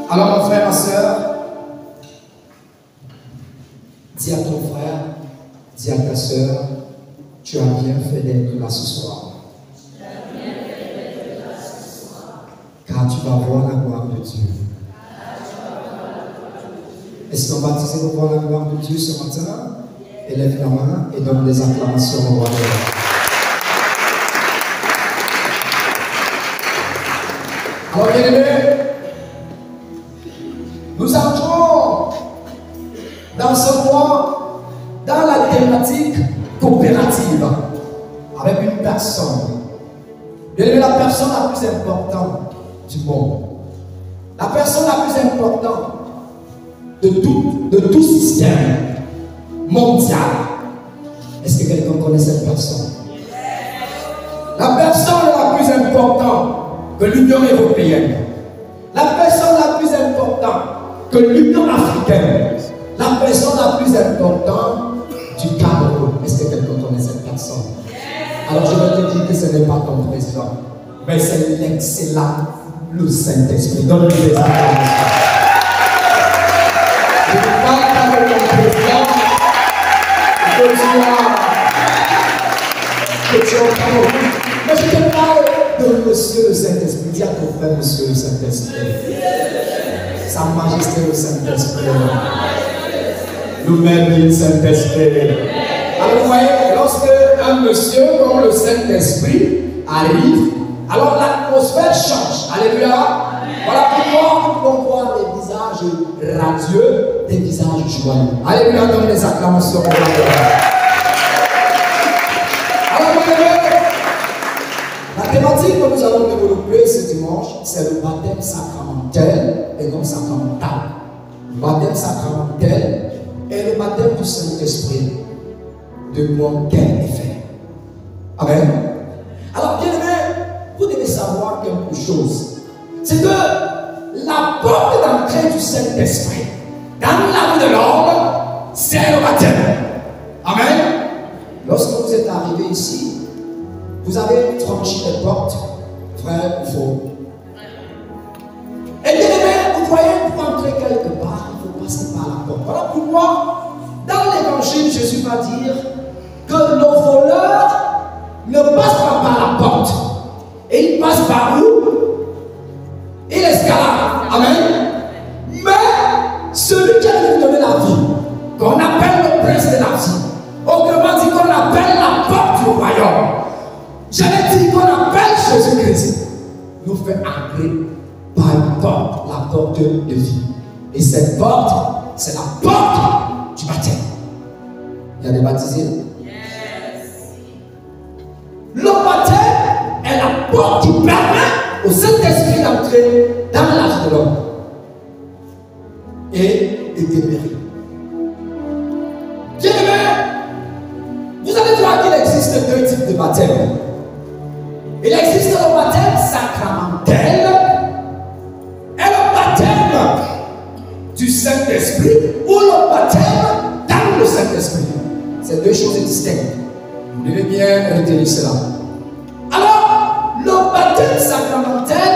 Alors, mon frère, ma soeur, dis à ton frère, dis à ta soeur, tu as bien fait d'être là ce soir. Car tu vas voir la gloire de Dieu. Est-ce qu'on va baptisé pour voir la gloire de Dieu ce matin? Élève la main et donne des acclamations au roi de l'Ordre. Alors, bien aimés, nous entrons dans ce mois dans la thématique coopérative avec une personne. Bien aimé, la personne la plus importante du monde. La personne la plus importante de tout système mondial. Est-ce que quelqu'un connaît cette personne? La personne la plus importante que l'Union européenne, la personne la plus importante que l'Union africaine, la personne la plus importante du Cameroun. Est-ce que quelqu'un connaît cette personne? Alors je vais te dire que ce n'est pas ton président, mais c'est l'excellent, le Saint-Esprit. Donne-lui des acclamations. Je ne parle pas de ton président, que tu as entendu, mais je te parle de Monsieur le Saint-Esprit. Dis à ton frère, Monsieur le Saint-Esprit. Sa Majesté le Saint-Esprit. Nous-mêmes, le Saint-Esprit. Alors vous voyez, lorsque un monsieur comme le Saint-Esprit arrive, alors l'atmosphère change. Alléluia. Voilà pourquoi nous pouvons voir des visages radieux, des visages joyeux. Alléluia, donne les acclamations. Alors, la thématique que nous allons développer ce dimanche, c'est le baptême sacramentel et non sacramental. Le baptême sacramentel et le baptême du Saint-Esprit. De quoi quel effet? Amen. Alors, bien aimé, vous devez savoir quelque chose. C'est que la porte d'entrée du Saint-Esprit dans la vie de l'homme, c'est le baptême. Amen. Lorsque vous êtes arrivé ici, vous avez franchi les portes, vrai ou faux. Et bien aimé, vous voyez, pour entrer quelque part, il faut passer par la porte. Voilà pourquoi, dans l'évangile, Jésus va dire que nos voleurs ne passent pas par la porte. Et ils passent par où? Et l'escalade. Amen. Mais celui qui a donné la vie, qu'on appelle le prince de la vie, autrement dit qu'on appelle la porte du royaume, j'allais dire qu'on appelle Jésus-Christ, nous fait entrer par une porte, la porte de vie. Et cette porte, c'est la porte du baptême. Il y a des baptisés? Yes. Le baptême est la porte qui permet au Saint-Esprit d'entrer dans la vie de l'homme et de demeurer. Bien aimé, vous allez voir qu'il existe deux types de baptême. Il existe le baptême sacramentel et le baptême du Saint-Esprit ou le baptême dans le Saint-Esprit. C'est deux choses distinctes. Vous devez bien retenir cela. Alors, le baptême sacramentel,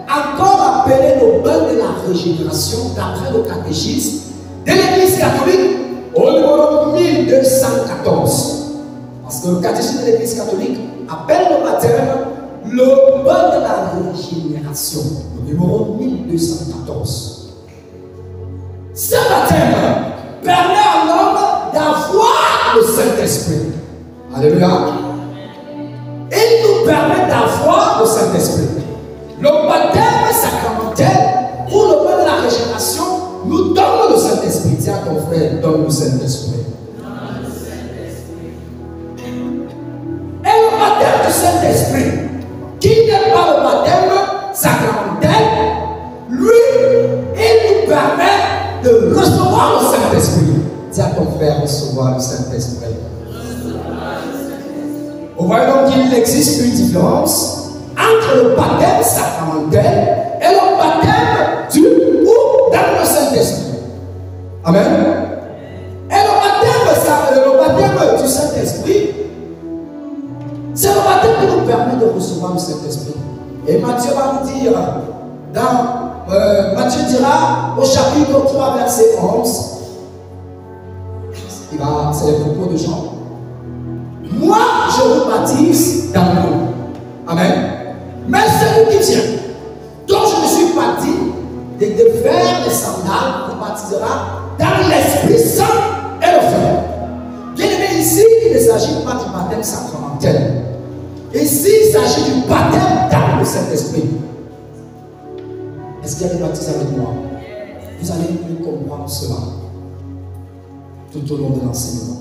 encore appelé le bain de la régénération, d'après le catéchisme de l'Église catholique, au numéro 1214. Parce que le catéchisme de l'Église catholique appelle le baptême le bain de la régénération, au numéro 1214. Ce baptême permet à l'homme d'avoir le Saint-Esprit. Alléluia. Il nous permet d'avoir le Saint-Esprit. Le baptême sacramentel ou le bain de la régénération nous donne le Saint-Esprit. Dis à ton frère, donne le Saint-Esprit. Et le baptême du Saint-Esprit, qui n'est pas le baptême sacramentel, lui, il nous permet de recevoir le Saint-Esprit. Dis à ton frère, recevoir le Saint-Esprit. Vous voyez donc qu'il existe une différence entre le baptême sacramentel et le baptême du ou dans le Saint-Esprit. Amen. Et le baptême du Saint-Esprit, c'est le baptême qui nous permet de recevoir le Saint-Esprit. Et Matthieu va nous dire dans Matthieu dira au chapitre 3, verset 11, c'est les propos de Jean. Moi, je vous baptise dans l'eau. Amen. Mais celui qui vient, dont je ne suis pas digne de faire les sandales, vous baptisera dans l'Esprit Saint et le feu. Bien aimé, ici, il ne s'agit pas du baptême sacramentel. Ici, il s'agit du baptême dans le Saint-Esprit. Est-ce qu'il y a des baptisés avec moi? Vous allez mieux comprendre cela tout au long de l'enseignement.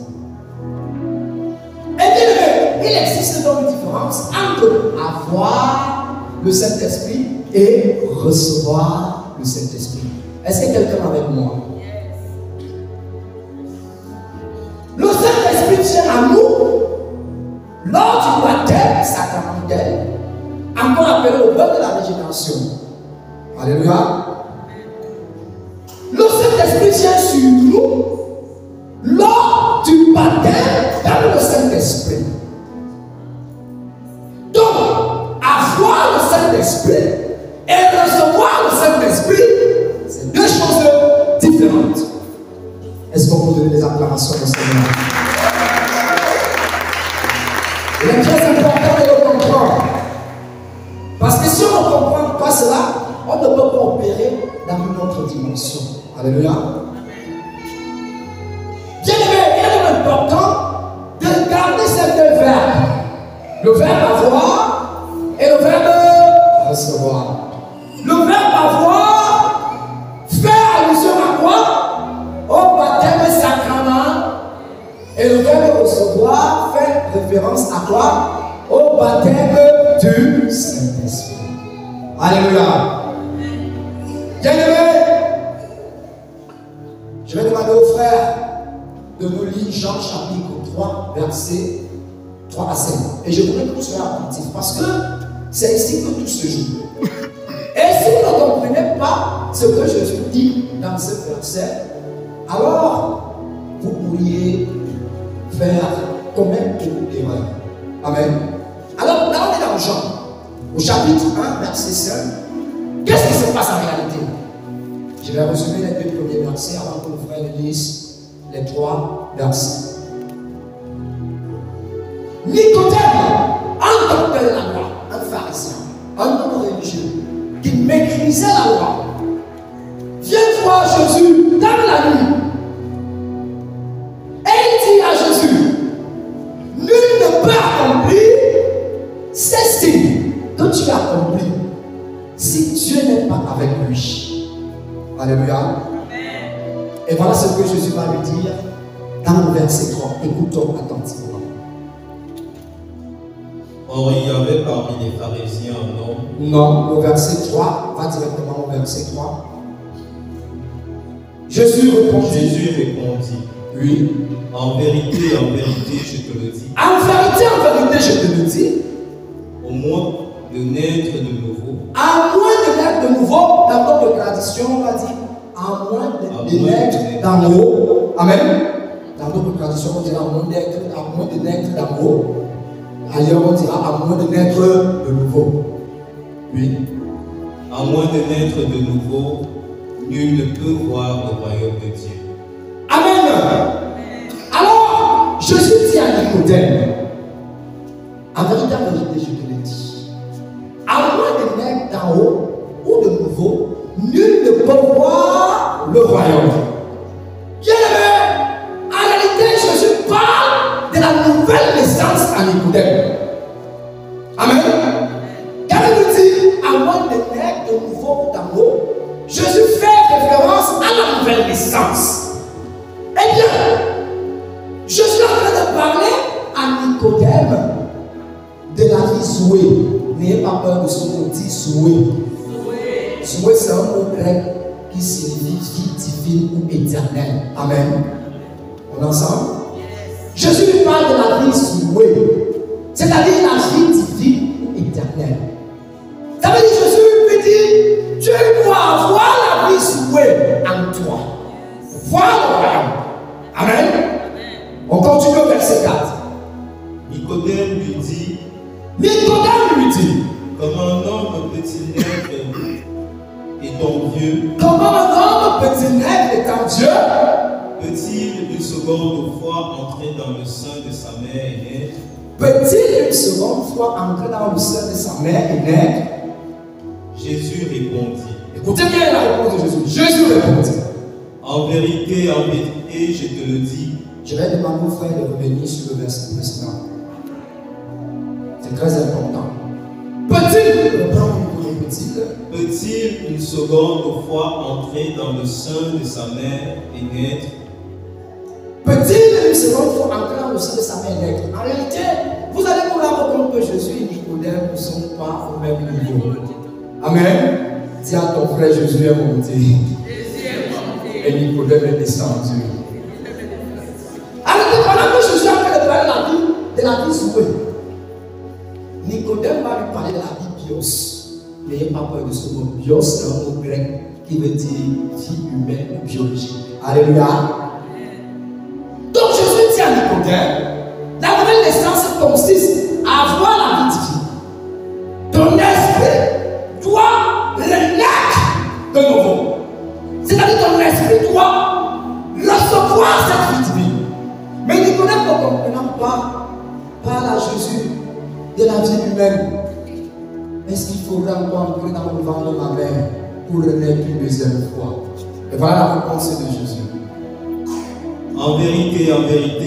Et bien aimé, il existe donc une différence entre avoir le Saint-Esprit et recevoir le Saint-Esprit. Est-ce que quelqu'un est avec moi? Le Saint-Esprit vient à nous lors du baptême sacramentel, encore appelé au bain de la régénération. Alléluia. Le Saint-Esprit vient sur nous lors du baptême dans le Saint-Esprit. Donc, avoir le Saint-Esprit et recevoir le Saint-Esprit, c'est deux choses différentes. Est-ce qu'on peut donner des acclamations au Seigneur? Il est très important de le comprendre. Parce que si on ne comprend pas cela, on ne peut pas opérer dans une autre dimension. Alléluia. Bien aimé, il est important de garder ces deux verbes. Le verbe avoir et le verbe recevoir. Le verbe avoir fait allusion à quoi? Au baptême sacrament. Et le verbe recevoir fait référence à quoi? Au baptême du Saint-Esprit. Alléluia. Bien-aimé, je vais demander aux frères de nous lire Jean chapitre 3, versets 3 à 5. Et je voudrais que vous soyez attentifs parce que c'est ici que tout se joue. Et si vous ne comprenez pas ce que Jésus dit dans ce verset, alors vous pourriez faire quand même beaucoup d'erreurs. Amen. Alors là, on est dans Jean, au chapitre 1, verset 5. Qu'est-ce qui se passe en réalité? Je vais résumer les deux premiers versets avant que nos frères lisent les trois versets. Nicodème, un docteur de la loi, un pharisien, un homme religieux, qui maîtrisait la loi, vient voir Jésus dans la nuit. Et il dit à Jésus, nul ne peut accomplir ces signes que tu as accomplis si Dieu n'est pas avec lui. Alléluia. Et voilà ce que Jésus va lui dire dans le verset 3. Écoutons attentivement. Or, il y avait parmi les pharisiens un homme. Non, au verset 3, va directement au verset 3. Jésus répondit. Oui. En vérité, je te le dis. En vérité, je te le dis. Au moins de naître de nouveau. À moins de naître de nouveau, dans notre tradition, on va dire, à moins de naître d'en haut. Amen. Dans notre tradition, on dira à moins de naître d'en haut. Ailleurs, on dira à moins de naître de nouveau. Oui. À moins de naître de nouveau, nul ne peut voir le royaume de Dieu. Amen. Alors, Jésus dit à Nicodème, en vérité, je te le dis, à moins de naître d'en haut ou de nouveau, nul ne peut voir le royaume. Bien aimé, en réalité, Jésus parle de la nouvelle naissance à Nicodème. Amen. Quand il nous dit à moins de naître de nouveau ou d'en haut, Jésus fait référence à la nouvelle naissance. Eh bien, je suis en train de parler à Nicodème de la vie Zoé. N'ayez pas peur de ce mot dit Zoé. Zoé, c'est un mot grec qui signifie vie divine ou éternelle. Amen. On est ensemble? Jésus lui parle de la vie Zoé, c'est-à-dire la vie divine ou éternelle. Ça veut dire Jésus lui dit, tu dois avoir la vie Zoé en toi. Voir le royaume. Amen. On continue au verset 4. Nicodème lui dit, comment un homme peut-il naître étant vieux? Comment un homme peut-il naître étant Dieu? Peut-il une seconde fois entrer dans le sein de sa mère et naître? Peut-il une seconde fois entrer dans le sein de sa mère et naître? Jésus répondit. Écoutez bien la réponse de Jésus. Jésus répondit. En vérité, je te le dis. Je vais demander aux frères de revenir sur le verset précédent. C'est très important. Peut-il, peut-il une seconde fois entrer dans le sein de sa mère et naître? Peut-il une seconde fois entrer dans le sein de sa mère et naître? En réalité, vous allez vous rendre compte que Jésus et Nicodème ne sont pas au même niveau. Amen. Dis à ton frère, Jésus est monté. Et Nicodème est descendu. Alors, pendant que Jésus a fait de parler de la vie souhait, Nicodème va lui parler de la vie bios. N'ayez pas peur de ce mot. Bios, c'est un mot grec qui veut dire vie humaine ou biologie. Alléluia. Donc Jésus dit à Nicodème, la nouvelle naissance consiste à avoir la vie divine. Ton esprit doit renaître de nouveau. C'est-à-dire ton esprit doit recevoir cette vie divine. Mais Nicodème ne comprenant pas, parle à Jésus de la vie humaine. Est-ce qu'il faudra encore entrer dans le ventre de ma mère pour renaître une deuxième fois? Et voilà la réponse de Jésus. En vérité,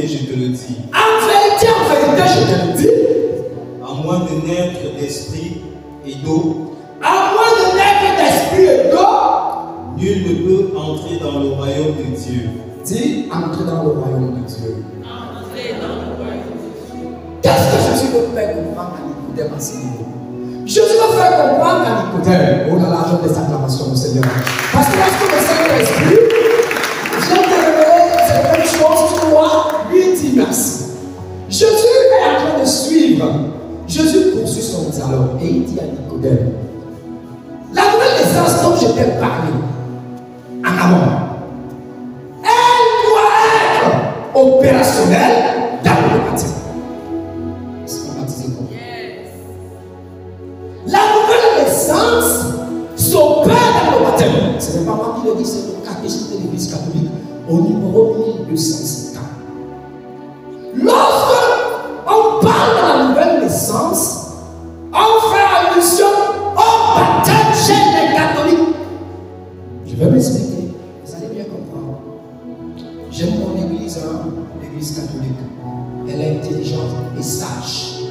je te le dis. En vérité, je te le dis. À moins de naître d'esprit et d'eau. À moins de naître d'esprit et d'eau. Nul ne peut entrer dans le royaume de Dieu. Dis, entrer dans le royaume de Dieu. Qu'est-ce que Jésus veut faire comprendre à Nicodème à ce niveau? Jésus veut faire comprendre à Nicodème. Oh là là, j'ai des acclamations au Seigneur. Parce que lorsque le Saint-Esprit vient te révéler certaines choses, tu dois lui dire merci. Jésus est en train de suivre. Jésus poursuit son dialogue et il dit à Nicodème, la nouvelle naissance dont je t'ai parlé en amont, elle doit être opérationnelle dans le baptême. Est-ce qu'on baptise comment? La nouvelle naissance s'opère dans le baptême. Ce n'est pas moi qui le dis, c'est le catéchisme de l'Église catholique au numéro 1250. Lorsque on parle de la nouvelle naissance, on fait allusion au baptême chez les catholiques. Je vais m'expliquer, vous allez bien comprendre. J'aime mon église, l'église catholique. Elle est intelligente et sage.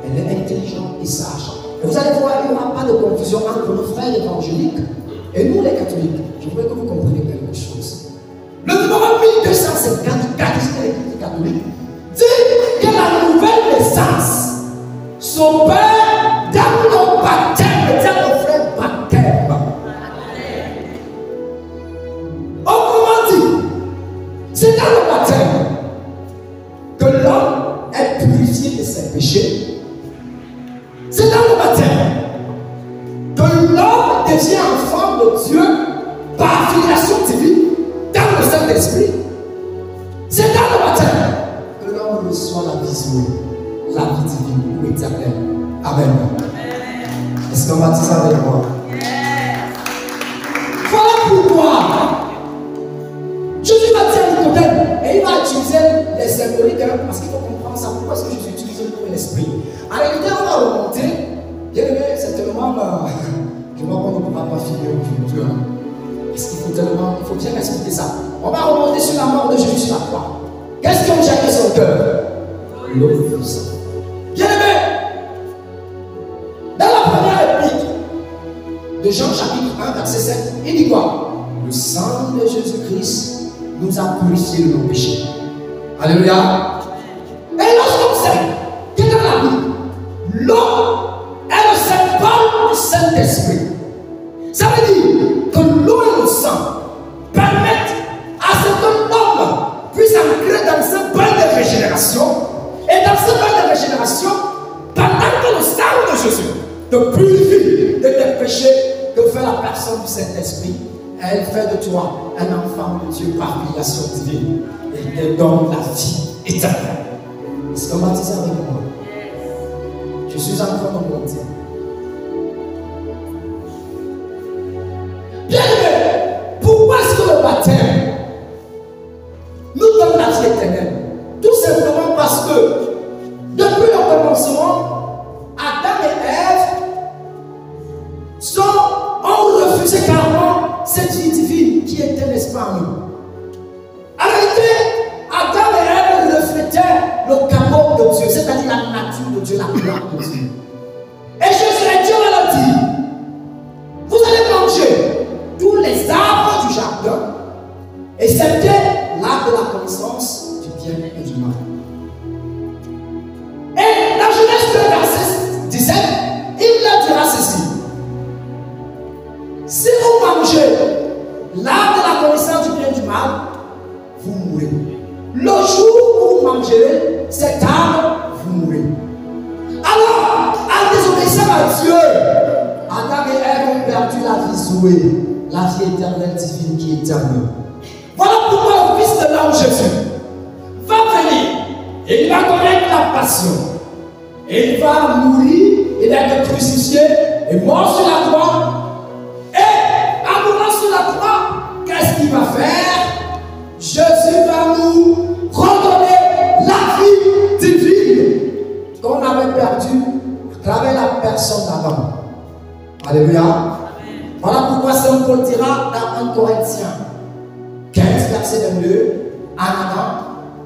Elle est intelligente et sage. Et vous allez voir, il n'y aura pas de confusion entre nos frères évangéliques et nous les catholiques. Je voudrais que vous compreniez quelque chose. Le numéro 1250 catéchisme de l'Église catholique dit que la nouvelle naissance s'opère dans nos baptêmes, dans nos frères baptêmes. Autrement dit, c'est dans le baptême que l'homme est purifié de ses péchés. C'est dans le baptême que l'homme devient enfant de Dieu par filiation divine dans le Saint-Esprit. C'est dans le baptême que l'homme reçoit la vision, la vie divine ou éternelle. Amen. Est-ce qu'on baptise avec moi? Voilà pourquoi Jésus va dire à Nicodème, et il va utiliser les symboliques parce qu'il faut comprendre ça. Pourquoi est-ce que Jésus utilise le mot l'esprit? En réalité, on va remonter. Bien aimé, certainement, je vois qu'on ne pourra pas finir aujourd'hui. Parce qu'il faut tellement, il faut bien expliquer ça. On va remonter sur la mort de Jésus sur la croix. Qu'est-ce qui a gêné son cœur? L'eau du sang. Bien aimé, dans la première réplique de Jean chapitre 1, verset 7, il dit quoi? Le sang de Jésus-Christ nous a purifié de nos péchés. Alléluia. Et lorsqu'on sait que dans la Bible, l'eau est le symbole du Saint-Esprit, ça veut dire que l'eau et le sang permettent à ce que l'homme puisse entrer dans ce bain de régénération. Et dans ce bain de régénération, pendant que le sang de Jésus te purifie de tes péchés, que fait la personne du Saint-Esprit, elle fait de toi un enfant de Dieu par filiation divine. Et te donne la vie éternelle. Est-ce qu'on va dire ça avec moi? Je suis en train de monter. vie éternelle. Tout simplement parce que, depuis le commencement, Adam et Ève ont refusé carrément cette vie divine qui était, n'est-ce pas, en nous. En réalité, Adam et Ève reflétaient le capot de Dieu, c'est-à-dire la nature de Dieu, la gloire de Dieu. Et Jésus et Dieu leur dit, vous allez manger tous les arbres du jardin, excepté l'arbre de la connaissance du bien et du mal. Et dans Genèse 2, verset 17, il leur dira ceci. Si vous mangez l'arbre de la connaissance du bien et du mal, vous mourrez. Le jour où vous mangerez cet arbre, vous mourrez. Alors, en désobéissant à Dieu, Adam et Ève ont perdu la vie Zoé, la vie éternelle divine qui est éternelle. Voilà pourquoi le Fils de l'homme Jésus va venir et il va connaître la passion. Et il va mourir, il va être crucifié et mort sur la croix. Et en mourant sur la croix, qu'est-ce qu'il va faire? Jésus va nous redonner la vie divine qu'on avait perdue à travers la personne d'Adam. Alléluia. Voilà pourquoi Saint Paul dira dans 1 Corinthiens 15, verset 22, en Adam,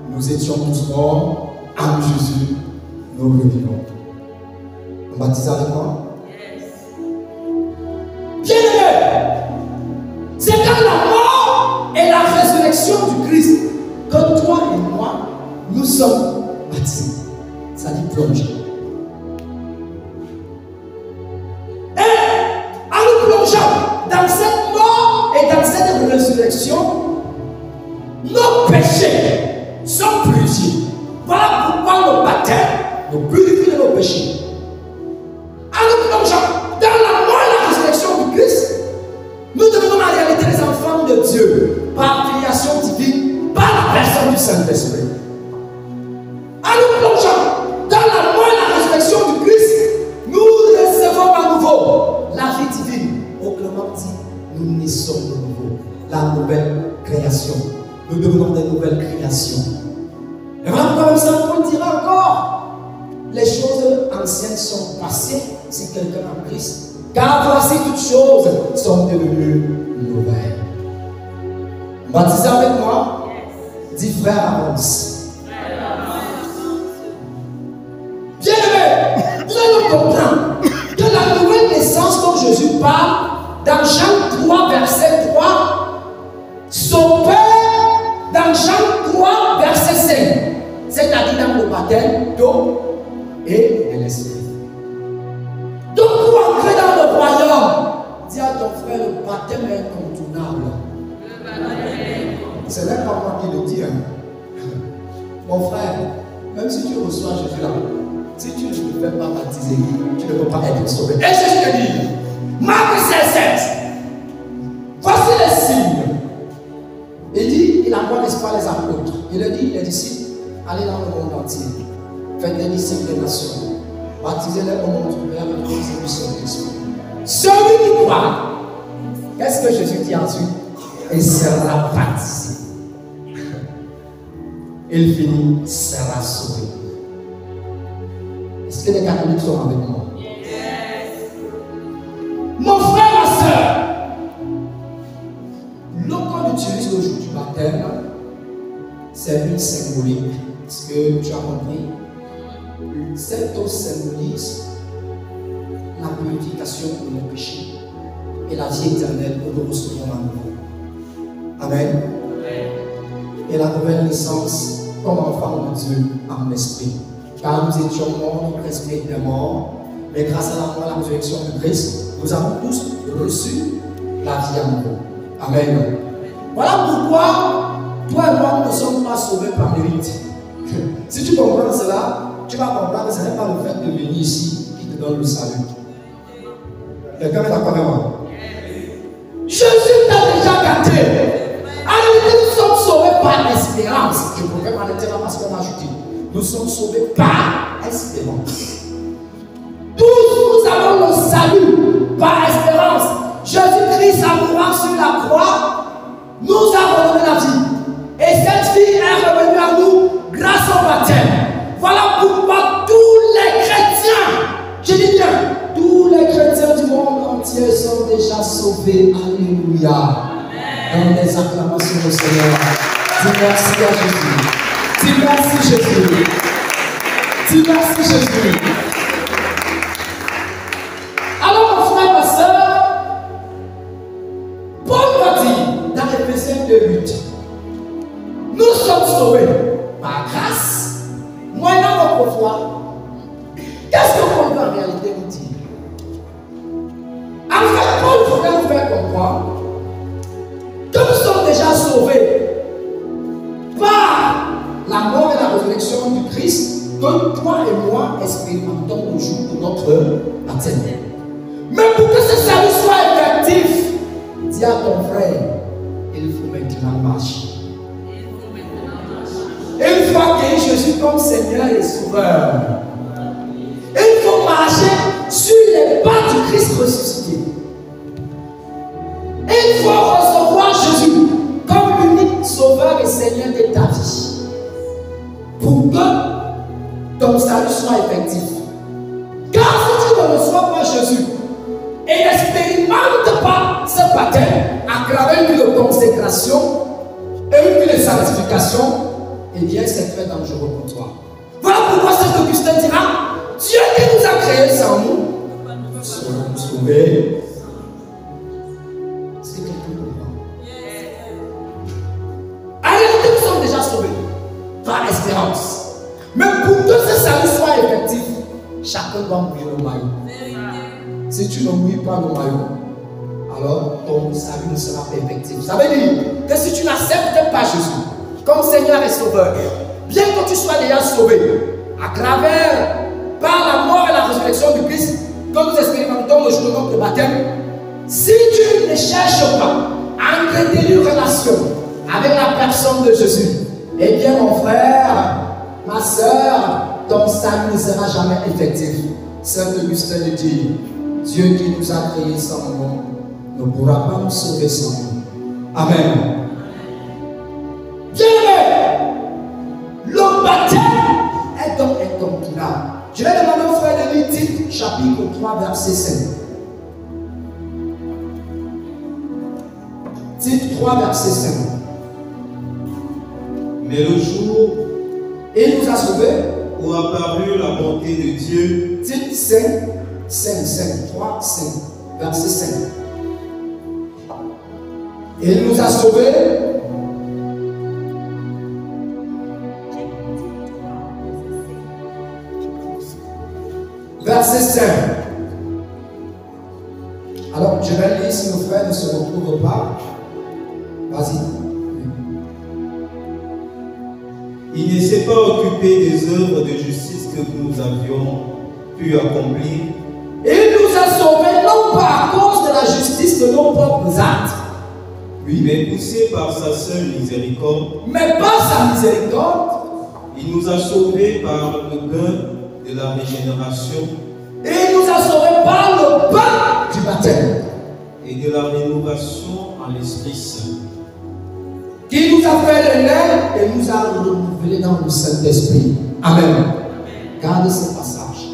nous étions tous morts, en Jésus, nous revivons. On baptise avec moi? Bien-aimé, c'est dans la mort et la résurrection du Christ que toi et moi, nous sommes baptisés. Ça dit plonger. Et en nous plongeant dans cette mort et dans cette résurrection, nos péchés sont purifiés. Voilà pourquoi le baptême nous purifie de nos péchés. En nous plongeant dans la mort et la résurrection du Christ, nous devenons en réalité les enfants de Dieu par filiation divine, par la personne du Saint-Esprit. En nous plongeant dans la mort et la résurrection du Christ, nous recevons à nouveau la vie divine. Autrement dit, nous naissons de nouveau, la nouvelle création. Nous devenons des nouvelles créations. Et voilà pourquoi le Saint Paul dira encore, les choses anciennes sont passées si quelqu'un a Christ, car voici toutes choses sont devenues nouvelles. Baptisez avec moi, dis frère avance. Bien-aimé, nous allons comprendre que la nouvelle naissance dont Jésus parle dans Jean 3, verset 3, s'opère dans Jean 3, verset 5, c'est-à-dire dans le baptême d'eau et de l'esprit. Donc, pour entrer dans le royaume, dis à ton frère, le baptême est incontournable. C'est même pas moi qui le dis. Hein. Mon frère, même si tu reçois Jésus là, si tu ne te fais pas baptiser, tu ne peux pas être sauvé. Et Jésus te dit, Marc 16, voici les signes. Il dit, il envoie, n'est-ce pas, les apôtres. Il a dit, les disciples, allez dans le monde entier, faites des disciples des nations, baptisez-les au nom du Père, du Fils et du Saint-Esprit. Celui qui croit, qu'est-ce que Jésus dit ensuite? Il sera baptisé. Il finit, sera sauvé. Est-ce que les catholiques sont avec moi? Yes. Mon frère, ma soeur, l'eau qu'on utilise le jour du baptême, c'est une symbolique. Est-ce que tu as compris? Cette eau symbolise la purification de nos péchés et la vie éternelle que nous recevons à nouveau. Amen. Et la nouvelle naissance comme enfant de Dieu en esprit. Car nous étions morts, notre esprit était mort, mais grâce à la mort et la résurrection de Christ, nous avons tous reçu la vie à nouveau. Amen. Voilà pourquoi toi et moi ne sommes pas sauvés par mérite. Si tu comprends cela, tu vas comprendre que ce n'est pas le fait de venir ici qui te donne le salut. Quelqu'un est d'accord avec moi? Jésus t'a déjà gâté. En réalité, nous sommes sauvés par espérance. Je pourrais m'arrêter là parce qu'on a ajouté. Nous sommes sauvés par espérance. Tous nous avons le salut par espérance. Jésus-Christ, en mourant sur la croix, nous a redonné la vie. Et cette vie est revenue à sauvé. Alléluia. Dans les acclamations au Seigneur. Dis merci à Jésus. Dis merci Jésus. Dis merci Jésus. Alors mon frère, ma soeur, Paul va dire dans Éphésiens 2:8, nous sommes sauvés par grâce, moyennant notre foi. Qu'est-ce que Paul veut en réalité nous dire? En fait, Paul voudrait nous faire comprendre que nous sommes déjà sauvés par la mort et la résurrection du Christ que toi et moi expérimentons le jour de notre baptême. Mais pour que ce salut soit effectif, dis à ton frère, il faut maintenant marcher. Une fois qu'il y a Jésus comme Seigneur et Sauveur, il faut marcher sur les pas du Christ ressuscité. Il faut recevoir Jésus comme l'unique Sauveur et Seigneur de ta vie pour que ton salut soit effectif. Car si tu ne reçois pas Jésus et n'expérimente pas ce baptême à travers une vie de consécration et une vie de sanctification, eh bien c'est très dangereux pour toi. Voilà pourquoi Saint Augustin dira, Dieu qui nous a créés sans nous serons sauvés. C'est quelqu'un pour moi. En réalité, nous sommes déjà sauvés par espérance. Mais pour que ce salut soit effectif, chacun doit mouiller le maillot. Si tu ne mouilles pas le maillot, alors ton salut ne sera pas effectif. Ça veut dire que si tu n'acceptes pas Jésus comme Seigneur et Sauveur, bien que tu sois déjà sauvé, à travers, par la mort et la résurrection du Christ, que nous expérimentons le jour de notre baptême, si tu ne cherches pas à entretenir une relation avec la personne de Jésus, eh bien mon frère, ma soeur, ton salut ne sera jamais effectif. Saint Augustin le dit, Dieu qui nous a créés sans nous ne pourra pas nous sauver sans nous. Amen. Bien-aimé, le baptême est donc incontournable. Je vais demander au frère de lire Tite, chapitre 3, verset 5. Tite 3, verset 5. Mais le jour il nous a sauvés où apparut la bonté de Dieu, Tite 5, 3, 5, verset 5. Il nous a sauvés. Verset 5. Alors, je vais lire si nos frères ne se retrouvent pas. Vas-y. il ne s'est pas occupé des œuvres de justice que nous avions pu accomplir. Il nous a sauvés non pas à cause de la justice de nos propres actes, Oui, mais poussé par sa seule miséricorde, mais par sa miséricorde, il nous a sauvés par le gain de la régénération et il nous a sauvés par le pain du baptême, et de la rénovation en l'Esprit Saint, qui nous a fait le lait et nous a renouvelés dans le Saint-Esprit. Amen. Gardez ce passage.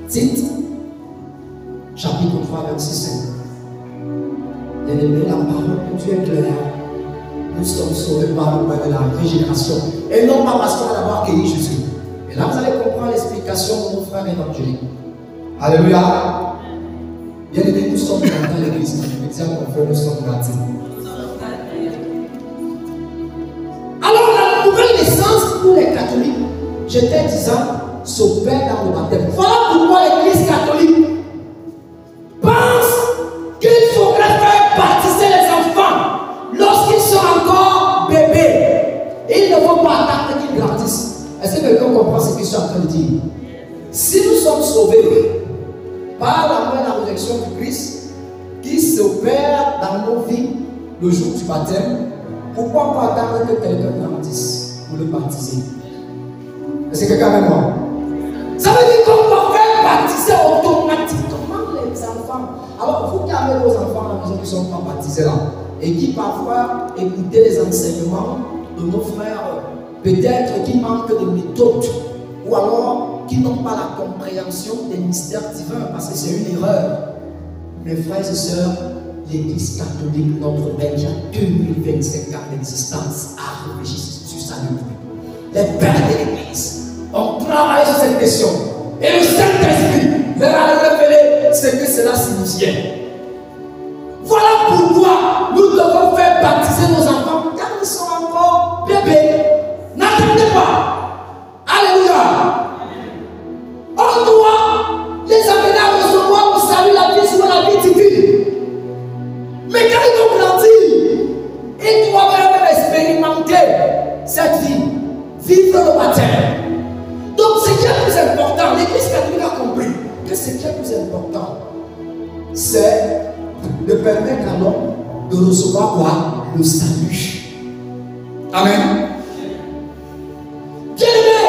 Tite, chapitre 3, verset 5. Bien-aimé, la parole de Dieu est claire. Nous sommes sauvés par le moyen de la régénération. Et non pas parce qu'on a d'abord accueilli Jésus. Et là, vous allez comprendre l'explication de nos frères évangéliques. Alléluia. Bien-aimé, nous sommes dans l'église. Je vais dire à mon frère, nous sommes gâtés. Alors, la nouvelle naissance pour les catholiques, j'étais disant, s'opère dans le baptême. Voilà pourquoi l'église catholique pense qu'il faudrait faire baptiser les enfants lorsqu'ils sont encore bébés. Et il ne faut pas attendre qu'ils grandissent. Est-ce que quelqu'un comprend ce que je suis en train de dire? Si nous sommes sauvés par la mort et la résurrection du Christ qui s'opère dans nos vies le jour du baptême, pourquoi pas attendre que quelqu'un grandisse pour le baptiser? Est-ce que quelqu'un avec moi? Ça veut dire qu'on va faire baptiser automatiquement les enfants. Alors, vous qui avez vos enfants à la maison qui ne sont pas baptisés là, et qui parfois écoutent les enseignements de nos frères, peut-être qui manquent de méthode, ou alors qui n'ont pas la compréhension des mystères divins, parce que c'est une erreur. Mes frères et sœurs, l'Église catholique, notre Père, qui a 2025 ans d'existence, a réfléchi sur sa vie. Les pères de l'Église ont travaillé sur cette question. Et le Saint-Esprit leur a révélé ce que cela signifiait. Voilà pourquoi nous devons faire baptiser nos enfants quand ils sont encore bébés. N'attendez pas. Alléluia. On doit les amener à recevoir au salut, la vie sur la vie divine. Mais quand ils vont grandir, ils doivent même expérimenter cette vie, vivre le baptême. Donc ce qui est plus important, l'Église catholique a compris que ce qui est plus important, c'est de permettre à l'homme de recevoir quoi? Le salut. Amen. Bien-aimés,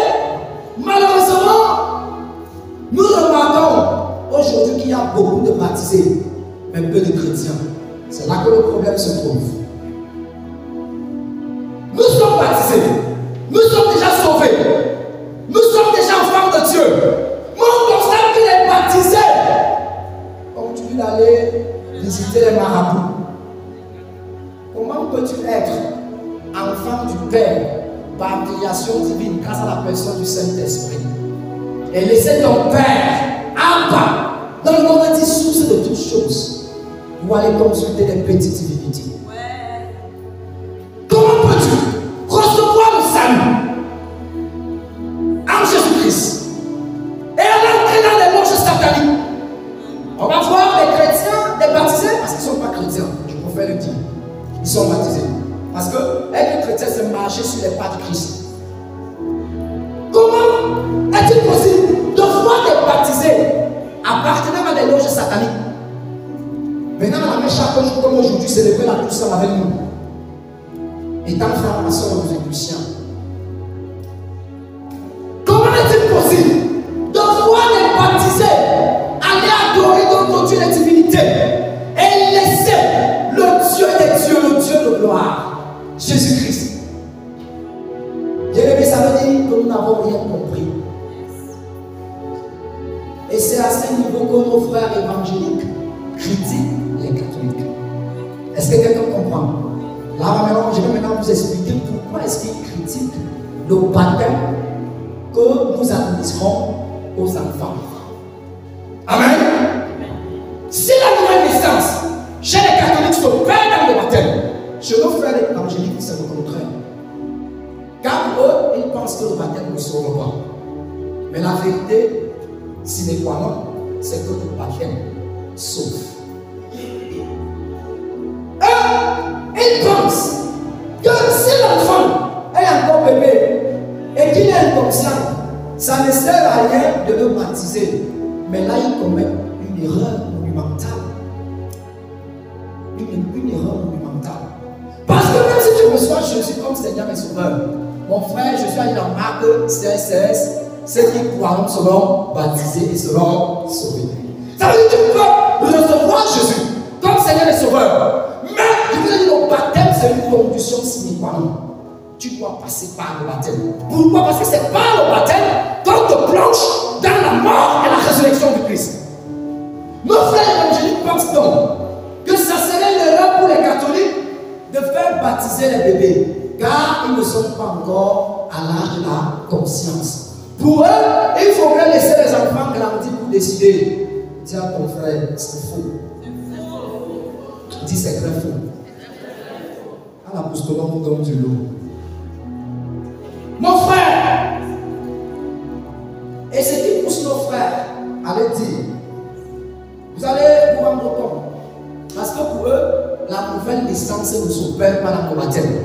malheureusement, nous remarquons aujourd'hui qu'il y a beaucoup de baptisés, mais peu de chrétiens. C'est là que le problème se trouve. Nous sommes baptisés, nous sommes déjà sauvés, nous sommes déjà enfants de Dieu. Mais on constate qu'il est baptisé. Comme tu veux aller visiter les marabouts. Comment peux-tu être enfant du Père par création divine grâce à la personne du Saint-Esprit et laisser ton Père, Abba, dans le monde dit source de toutes choses, pour aller consulter les petites divinités? Comment peux-tu recevoir le salut en Jésus-Christ et aller entrer dans les loges sataniques? On va voir des chrétiens, des baptisés, parce qu'ils ne sont pas chrétiens, je préfère le dire. Ils sont baptisés. Parce que être chrétien, c'est marcher sur les pas de Christ. Comment est-il possible de voir des baptisés appartenant à des loges sataniques venant à la messe chaque jour comme aujourd'hui, célébrer la Toussaint avec nous, étant frère et soeur de nos Christiens? Comment est-il possible de voir les baptisés aller adorer d'autres dieux de divinité et laisser le Dieu des dieux, le Dieu de gloire, Jésus-Christ? Bien-aimé, ça veut dire que nous n'avons rien compris. Et c'est à ce niveau que nos frères évangéliques critiquent les catholiques. Est-ce que quelqu'un comprend? Là, je vais maintenant vous expliquer pourquoi est-ce qu'ils critiquent le baptême que nous administrons aux enfants. Amen. Si la nouvelle naissance chez les catholiques se perd dans le baptême, chez nos frères évangéliques, c'est le contraire. Car eux, ils pensent que le baptême ne sauve pas. Mais la vérité, sine qua non, c'est que le baptême sauve. Eux, ils pensent que si l'enfant est encore bébé et qu'il est inconscient, ça ne sert à rien de le baptiser. Mais là, il commet une erreur monumentale. Une erreur monumentale. Parce que même si tu reçois Jésus comme Seigneur et Sauveur, mon frère, je suis allé dans Marc 16, ceux qui croiront seront baptisés et seront sauvés. Ça veut dire que tu peux recevoir Jésus comme Seigneur et Sauveur. Mais je vous ai dit, le baptême, c'est une condition sine qua non. Tu dois passer par le baptême. Pourquoi? Parce que c'est par le baptême qu'on te plonge dans la mort et la résurrection du Christ. Nos frères évangéliques pensent donc que ça serait l'erreur pour les catholiques de faire baptiser les bébés, car ils ne sont pas encore à l'âge de la conscience. Pour eux, il faudrait laisser les enfants grandir pour décider. Dis à ton frère, c'est faux. Dis c'est très faux. À l'apostolat, on donne du lot. Mon frère, et ce qui pousse nos frères à le dire, vous allez vous rendre compte. Parce que pour eux, la nouvelle naissance ne s'opère pas dans le baptême.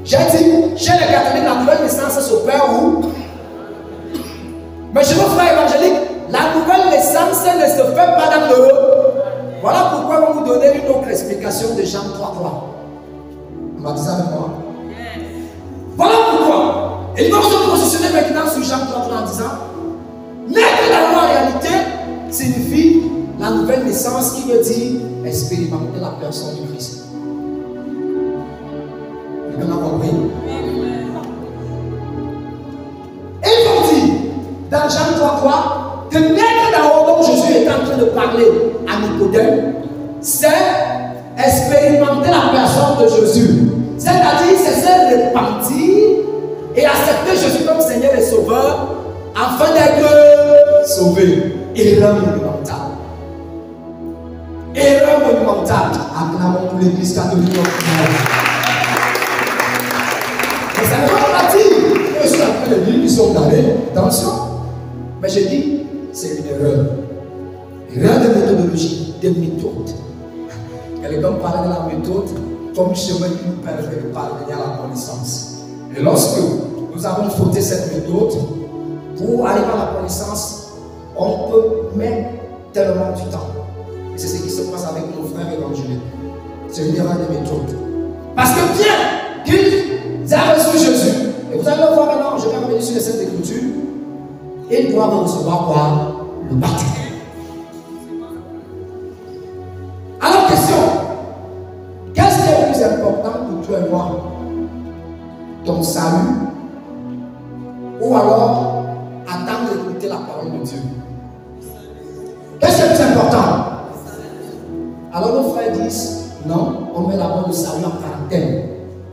J'ai dit, chez les catholiques, la nouvelle naissance s'opère où? Mais chez nos frères évangéliques, la nouvelle naissance ne se fait pas dans le haut. Voilà pourquoi on va vous donner une autre explication de Jean 3.3. On va dire ça avec moi. Voilà pourquoi. Et ils vont se positionner maintenant sur Jean 3.3 en disant, naître dans la réalité signifie la nouvelle naissance, qui veut dire expérimenter la personne du Christ. Vous avez compris? Et ils vont dire, dans Jean 3.3, que naître d'en haut, dont Jésus est en train de parler à Nicodème, c'est de Jésus. C'est-à-dire, c'est se repentir et accepter Jésus comme Seigneur et Sauveur afin d'être sauvé. Erreur monumentale. Erreur monumentale. Acclamons pour l'Église catholique. Mais ça ne veut pas dire que je suis en train de dire qu'ils sont damnés. Attention. Mais je dis, c'est une erreur. Erreur de méthodologie, de méthode. Quelqu'un parlait de la méthode comme chemin qui nous permet de parvenir à la connaissance. Et lorsque nous avons fauté cette méthode, pour arriver à la connaissance, on peut mettre tellement du temps. Et c'est ce qui se passe avec nos frères évangéliques. C'est une erreur de méthode. Parce que bien qu'ils aient reçu Jésus, et vous allez le voir maintenant, je vais revenir sur les Saintes Écritures, ils doivent recevoir quoi? Le baptême. Alors, question, qu'est-ce qui est le plus important pour toi et moi? Ton salut, ou alors attendre d'écouter la parole de Dieu? Qu'est-ce qui est le plus important? Alors nos frères disent, non, on met d'abord le salut en quarantaine.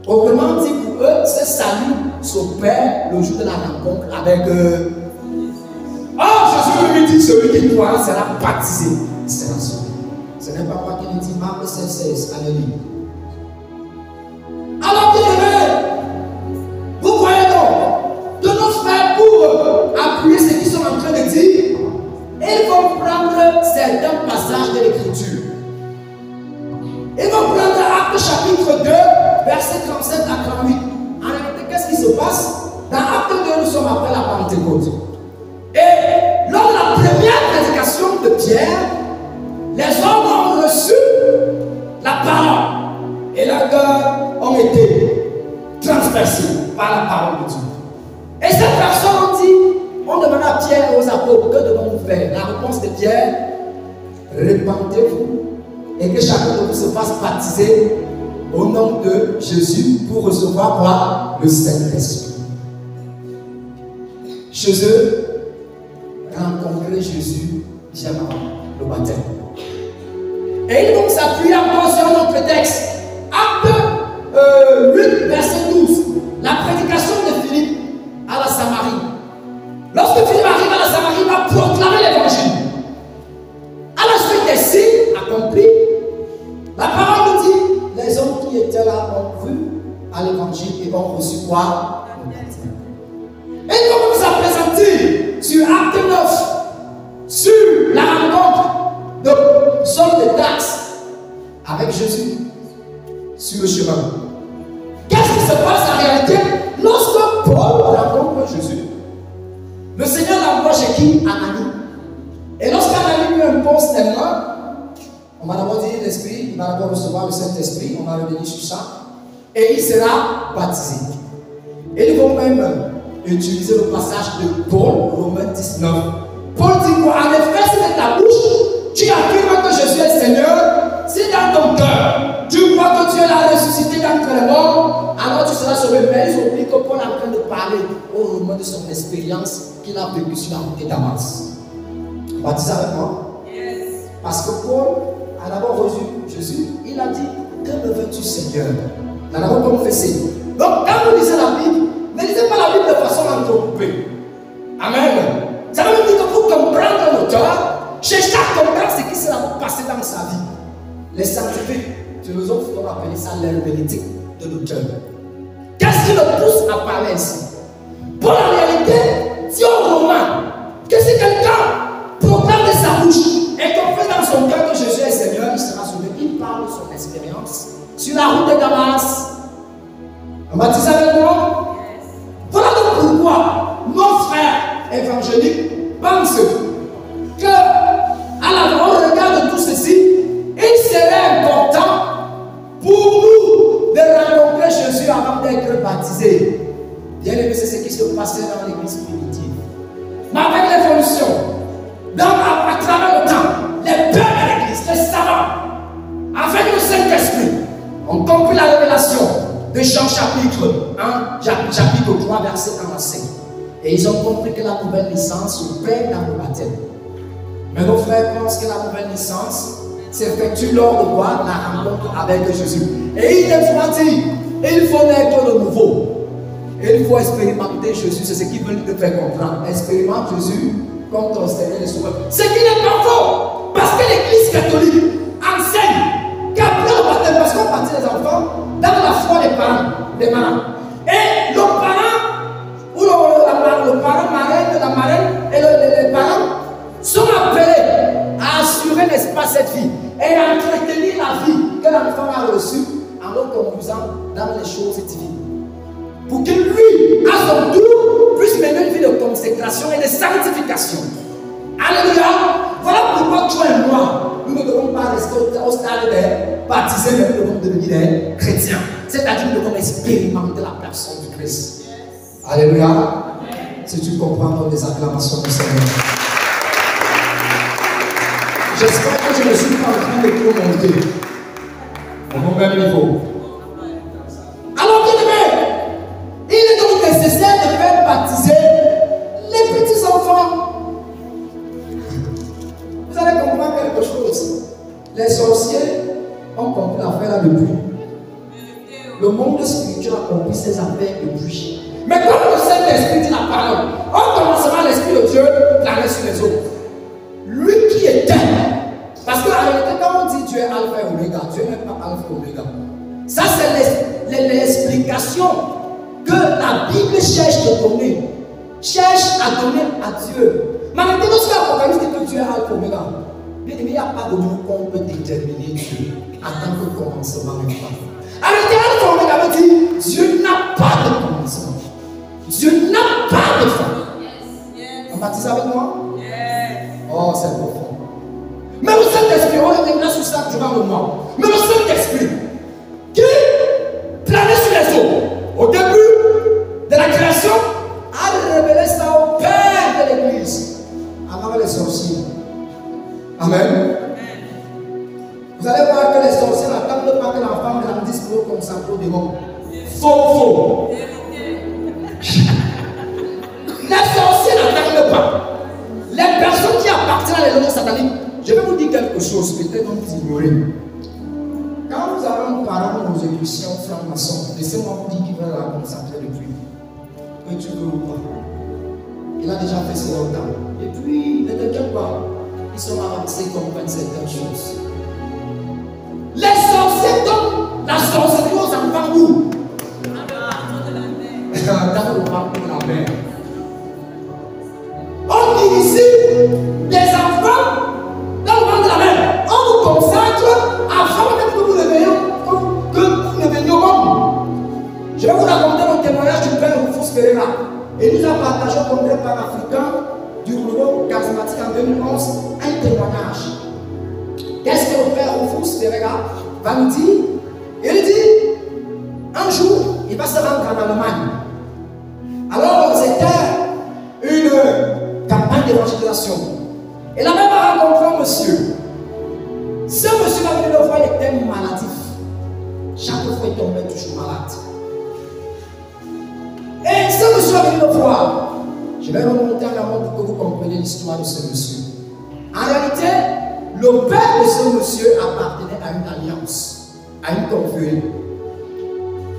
Autrement dit, pour eux, ce salut s'opère le jour de la rencontre avec eux. Oh, Jésus lui dit, celui qui croira sera baptisé. Il sera sauvé. Ce n'est pas moi qui le dis, Marc 16, alléluia. Alors, bien-aimés, vous voyez donc, de nos frères, pour appuyer ce qu'ils sont en train de dire, ils vont prendre certains passages de l'Écriture. Ils vont prendre Actes chapitre 2, verset 37 à 38. En réalité, qu'est-ce qui se passe? Dans Acte 2, nous sommes après la Pentecôte. Et lors de la première prédication de Pierre, les hommes ont reçu la parole. Et leurs cœurs ont été transpercés par la parole de Dieu. Et ces personnes ont dit, on demande à Pierre et aux apôtres, que devons-nous faire? La réponse de Pierre, répandez-vous et que chacun de vous se fasse baptiser au nom de Jésus pour recevoir quoi? Le Saint-Esprit. Chez eux, rencontrer Jésus, jamais le baptême. Et ils vont s'appuyer encore sur un autre texte. Acte 8, verset 12. La prédication de Philippe à la Samarie. Lorsque Philippe arrive à la Samarie, il va proclamer l'évangile. À la suite des signes accomplis, la parole nous dit, les hommes qui étaient là ont cru à l'évangile et ont reçu quoi? Et comme nous a présenté sur Acte 9, sur la rencontre de Saul de Tarse avec Jésus sur le chemin. Qu'est-ce qui se passe en réalité? Lorsque Paul rencontre Jésus, le Seigneur l'envoie chez qui? Ananie. Et lorsqu'Ananie lui impose ses mains, on va d'abord dire l'Esprit, il va d'abord recevoir le Saint-Esprit, on va revenir sur ça, et il sera baptisé. Et ils vont même utiliser le passage de Paul, Romains 19. Paul dit quoi? En effet, si de ta bouche, tu affirmes que Jésus est Seigneur, si dans ton cœur, tu crois que Dieu l'a ressuscité d'entre les morts, alors tu seras sauvé. Mais ils oublient que Paul est en train de parler au moment de son expérience qu'il a vécue sur la route de Damas. Baptisé avec moi? Yes. Parce que Paul a d'abord reçu Jésus, il a dit, que me veux-tu Seigneur? Il a d'abord confessé. Donc quand vous lisez la Bible, ne lisez pas la Bible de façon entrecoupée. Amen. Ça veut dire que pour comprendre l'auteur, cherchez à comprendre ce qui sera passé dans sa vie. Les scientifiques, philosophes, on appelle ça l'herméneutique de l'auteur. Qu'est-ce qui le pousse à parler ici? Pour la réalité, si on remarque que si quelqu'un proclame de sa bouche et confesse dans son cœur que Jésus est Seigneur, il sera sauvé. Il parle de son expérience sur la route de Damas. On baptise avec moi? Voilà donc pourquoi nos frères évangéliques pensent que, à la regard de tout ceci, il serait important pour nous de rencontrer Jésus avant d'être baptisés. Bien aimé, c'est ce qui se passait dans l'église primitive. Mais avec l'évolution, à travers le temps, les pères de l'église, les savants, avec le Saint-Esprit, ont compris la révélation de Jean chapitre 1, chapitre 3, verset 1 à 5. Et ils ont compris que la nouvelle naissance opère dans le baptême. Mais nos frères pensent que la nouvelle naissance s'effectue lors de quoi? La rencontre avec Jésus. Et il est souvent dit, il faut naître de nouveau. Il faut expérimenter Jésus, c'est ce qu'il veut te faire comprendre. Expérimente Jésus comme ton Seigneur et Sauveur. Ce qui n'est pas faux, parce que l'Église catholique enseigne qu'après le baptême, parce qu'on baptise les enfants dans la foi des parents. Et le parent, ou le parent marraine, la marraine et les parents sont appelés à assurer, n'est-ce pas, cette vie et à entretenir la vie que l'enfant a reçue en le conduisant dans les choses divines. Pour que lui, à son tour, puisse mener une vie de consécration et de sanctification. Alléluia. Voilà pourquoi toi et moi, nous ne devons pas rester au stade des baptisés, mais nous devons devenir des chrétiens. C'est-à-dire que nous devons expérimenter la personne du Christ. Alléluia. Si tu comprends, dans les acclamations du Seigneur. J'espère que je ne suis pas en train de trop monter. À mon même niveau. Alors, bien aimé, il est donc nécessaire de faire baptiser les petits enfants. Vous allez comprendre quelque chose. Les sorciers ont compris l'affaire là depuis. Le monde spirituel a compris ses affaires depuis. Mais comme le Saint-Esprit dit la parole, au commencement, l'Esprit de Dieu planait sur les eaux. Lui qui était. Parce qu'en réalité, quand on dit Dieu est Alpha et Oméga, Dieu n'est pas Alpha et Oméga. Ça, c'est l'explication que la Bible cherche de donner. Cherche à donner à Dieu. Mais maintenant, lorsque l'Apocalypse dit que Dieu est Alpha et Oméga, bien aimé, il n'y a pas de mot qu'on peut déterminer Dieu en tant que commencement de pas. En réalité, Alpha et Oméga veut dire Dieu n'a pas de commencement. Dieu n'a pas de fin. On baptise avec moi? Oh, c'est profond. Mais le Saint-Esprit, on reviendra sur ça durant le mois. Mais le Saint-Esprit, qui planait sur les eaux, au début de la création, a révélé ça au Père de l'Église, avant les sorciers. Amen. Vous allez voir que les sorciers n'attendent pas que l'enfant grandisse pour le consacrer au démon. Faux. Les sorciers n'attendent pas. Les personnes qui appartiennent à l'élément satanique. Je vais vous dire quelque chose, peut-être que vous ignorez. Quand vous avez un parent aux élections francs-maçons, laissez-moi vous dire qu'il va la consacrer depuis. Que tu veux ou pas. Il a déjà fait ça longtemps. Et puis, ne t'inquiète pas, ils sont avancés, ils comprennent certaines choses. Les sorciers donnent la sorcellerie aux enfants où? Dans le parcours de la mer. On initie les enfants dans le ventre de la mer. On vous consacre avant même que nous ne venions au monde. Je vais vous raconter le témoignage du père Rufus Ferreira. Et nous avons partagé au congrès panafricain du renouveau charismatique en 2011 un témoignage. Qu'est-ce que le père Rufus Ferreira va nous dire? Il dit, un jour, il va se rendre en Allemagne. Alors, c'était une campagne d'évangélisation. Et là-bas, il va rencontrer un monsieur. Ce monsieur va venir le voir, il était maladif. Chaque fois, il tombait toujours malade. Et ce monsieur va venir le voir. Je vais remonter en amont pour que vous compreniez l'histoire de ce monsieur. En réalité, le père de ce monsieur appartenait à une alliance, à une confrérie.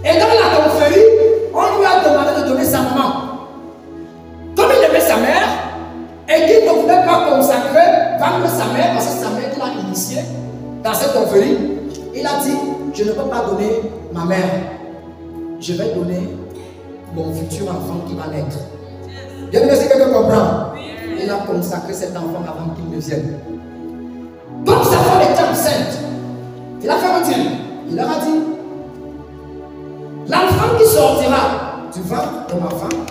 Et dans la confrérie, on lui a demandé de donner sa maman. Comme il aimait sa mère, et qu'il ne voulait pas consacrer, vendre sa mère, parce que sa mère l'a initié dans cette confrérie, il a dit, je ne peux pas donner ma mère, je vais donner mon futur enfant qui va naître. Bien aimé, si quelqu'un comprend, il a consacré cet enfant avant qu'il ne vienne. Donc sa femme était enceinte. Il a fait un deal. Il leur a dit, l'enfant qui sortira du ventre de ma femme,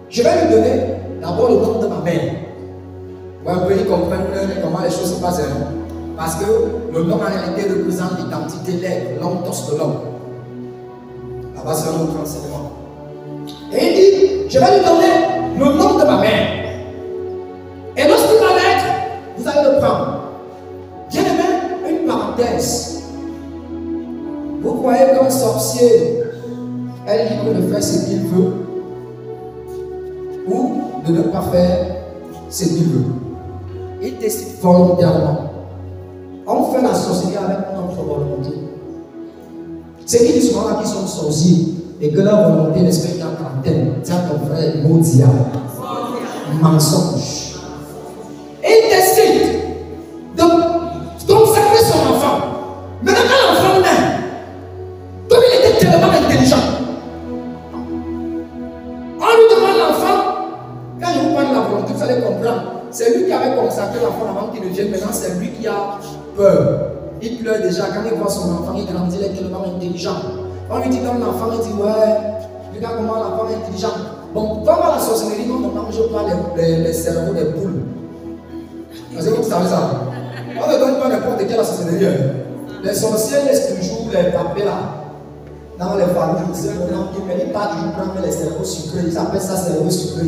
je vais lui donner d'abord le nom de ma mère. Pour un peu ils comprennent comment les choses se passent. Parce que le nom en réalité représente l'identité, l'être, l'entos de l'homme. Là-bas, c'est un autre enseignement. Et il dit, je vais lui donner le nom de ma mère. Et lorsqu'il va naître, vous allez le prendre. Bien aimé, une parenthèse. Vous croyez qu'un sorcier est libre de faire ce qu'il veut ou de ne pas faire ce qu'il veut. Il décide volontairement On fait la sorcellerie avec notre volonté. Ceux qui disent souvent qu'ils sont sorciers et que leur volonté l'esprit est en trentaine, tiens ton frère, maudit, mensonge. Et il décide de consacrer son enfant. Maintenant, quand l'enfant naît, comme il était tellement intelligent, on lui demande l'enfant, quand je vous parle de la volonté, vous allez comprendre. C'est lui qui avait consacré l'enfant avant qu'il ne vienne. Maintenant, c'est lui qui a peur. Il pleure déjà. Quand il voit son enfant, il grandit, il est tellement intelligent. On lui dit comme l'enfant, il dit ouais, regarde comment l'enfant est intelligent. Bon, comme à la sorcellerie, on ne mange pas les cerveaux des poules. Parce que vous savez ça. On ne donne pas n'importe quelle la sorcellerie. Les sorciers laissent toujours les papiers là. Dans les familles, ils partent toujours prendre les cerveaux sucrés. Ils appellent ça cerveau sucré.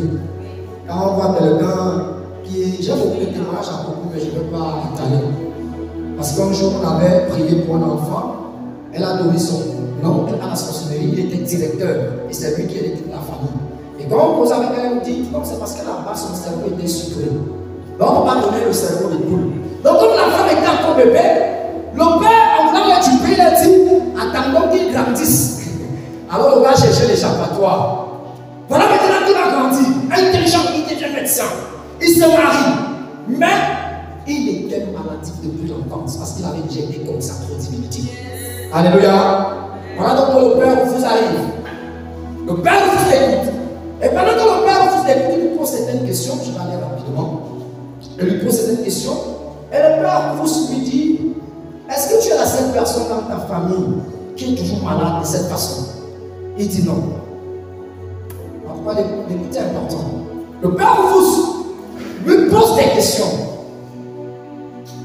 Quand on voit quelqu'un qui. J'ai beaucoup de témoignages à beaucoup, mais je ne peux pas étaler. Parce qu'un jour, on avait prié pour un enfant. Elle a donné son oncle à la sorcellerie. Il était directeur. Et c'est lui qui était de la famille. Et quand on pose avec elle, on dit non, c'est parce qu'à la base, son cerveau était sucré. Donc, on va donner le cerveau de poule. Donc, comme la femme était encore bébé, le père, en voulant l'éduquer, il a dit attendons qu'il grandisse. Alors, on va chercher l'échappatoire. Voilà maintenant qu'il a grandi. Intelligent, il devient médecin. Il se marie. Mais il était maladif depuis l'enfance parce qu'il avait déjà été consacré aux divinités. Alléluia. Voilà donc le père vous arrive. Le père vous écoute. Et pendant que le père vous écoute, il lui pose certaines questions. Je vais aller rapidement. Il lui pose certaines questions. Et le père vous lui dit est-ce que tu es la seule personne dans ta famille qui est toujours malade de cette façon? Il dit non. Pourquoi l'écoute est important? Le père vous lui pose des questions.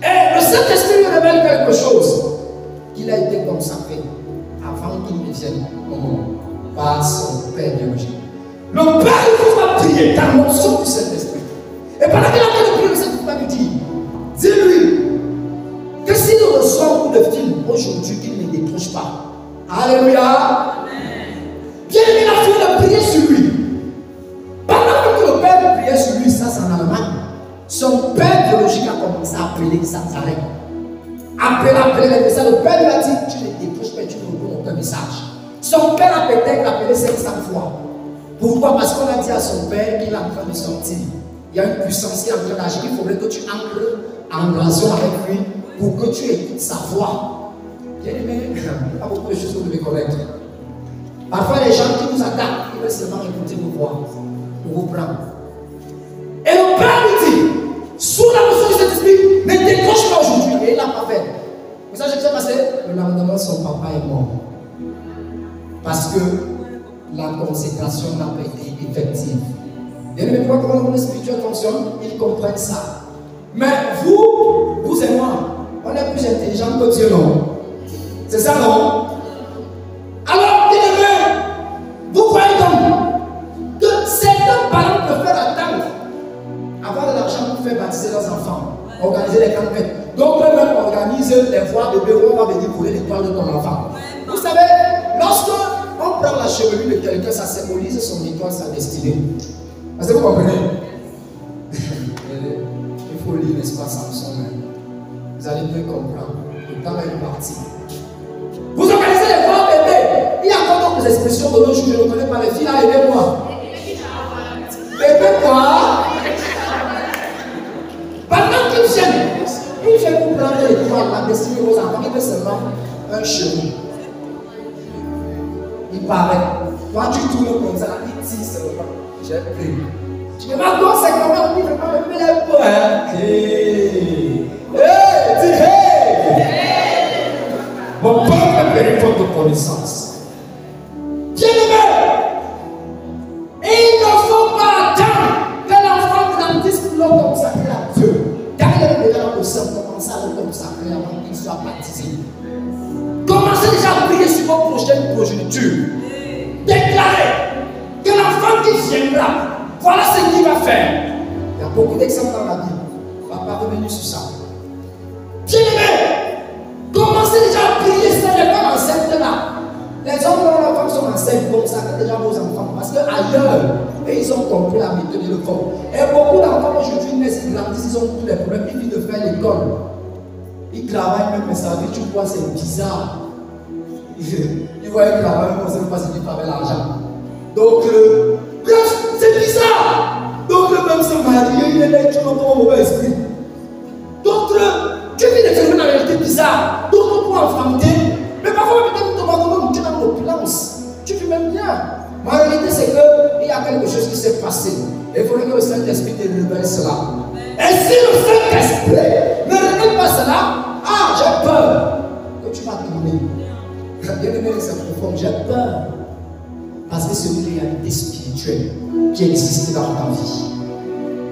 Et le Saint-Esprit lui révèle quelque chose. Qu'il a été consacré avant qu'il ne vienne au monde par son père biologique. Le père vous va prier dans l'onction du Saint-Esprit. Et pendant qu'il a fait le prier, le Saint-Esprit va lui dire dis-lui que s'il reçoit un coup de fil aujourd'hui, qu'il ne décroche pas. Alléluia. Bien aimé, la fille de prier sur lui. Pendant que le père priait sur lui, ça c'est en Allemagne, son père biologique a commencé à appeler sans arrêt. Appeler les messages. Le père lui a dit tu ne décroches pas, tu ne réponds aucun message. Son père a peut-être appelé 500 fois. Pourquoi? Parce qu'on a dit à son père qu'il est en train de sortir. Il y a une puissance qui est en train d'agir. Il faudrait que tu entres en relation avec lui pour que tu écoutes sa voix. Bien aimé, il y a beaucoup de choses que vous devez connaître. Parfois, les gens qui nous attaquent, ils veulent seulement écouter nos voix pour vous prendre. Et le père lui dit, sous la notion de cet esprit, ne décroche pas aujourd'hui. Et il n'a pas fait. Vous savez ce qui s'est passé? Le lendemain, son papa est mort. Parce que la consécration n'a pas été effective. Et le point comment le monde spirituel fonctionne, ils comprennent ça. Mais vous et moi, on est plus intelligents que Dieu, non? C'est ça, non? Alors, bien aimé, vous croyez donc que certains parents préfèrent attendre avoir de l'argent pour faire baptiser leurs enfants, organiser les camps. Donc, eux-mêmes organisent les voies de bébé, on va venir voler l'étoile de ton enfant. Vous savez, lorsque on prend la chevelure de quelqu'un, ça symbolise son étoile, sa destinée. Est-ce que vous comprenez? Il faut lire, n'est-ce pas, Samson. Vous allez mieux comprendre. Le temps est parti. Vous organisez les voies bébé. Il y a encore d'autres expressions de nos jours, je ne connais pas les filles là, aidez-moi. Bébé quoi? Pendant qu'ils viennent vous prendre l'étoile, la destinée de vos enfants, il fait seulement un cheveu. Il paraît. Toi, tu tournes comme ça, il tire seulement. J'ai pris. Tu ne vas pas, c'est comment il ne va pas me faire les points. Hey! Dis hey! Mon peuple mérite de connaissance. Bien-aimé, il ne faut pas attendre que l'enfant grandisse pour le consacrer à Dieu. Quand il est déjà dans le sein, commencez à le consacrer avant qu'il soit baptisé. Commencez déjà à prier sur vos prochaines progénitures. Déclarez que l'enfant qui viendra, voilà ce qu'il va faire. Il y a beaucoup d'exemples dans la Bible. On ne va pas revenir sur ça. Bien-aimé, commencez déjà à prier, c'est les femmes enceintes là. Les hommes dont les femmes sont enceintes, consacrez déjà vos enfants. Parce qu'ailleurs, ils ont compris la méthode et le fond. Et beaucoup d'enfants aujourd'hui, mais ils grandissent, ils ont tous les problèmes, ils finissent de faire l'école. Il travaille même, mais sa vie, tu vois, c'est bizarre. Il voit un travail, mais on ne sait pas ce qu'il fait avec l'argent. Donc, bref, c'est bizarre. Donc, même se marier, il est là, tu n'as pas un mauvais esprit. Donc, tu vis des phénomènes en réalité bizarres. Donc, on peut affronter. Mais parfois, peut-être que tu vas monter dans l'opulence. Tu vis même bien. Mais en réalité, c'est qu'il y a quelque chose qui s'est passé. Il faudrait que le Saint-Esprit te révèle cela. Et si le Saint-Esprit ne révèle pas cela, ah, j'ai peur que tu vas tourner. Bien aimé, c'est profond, j'ai peur. Parce que c'est une réalité spirituelle qui existe dans ta vie.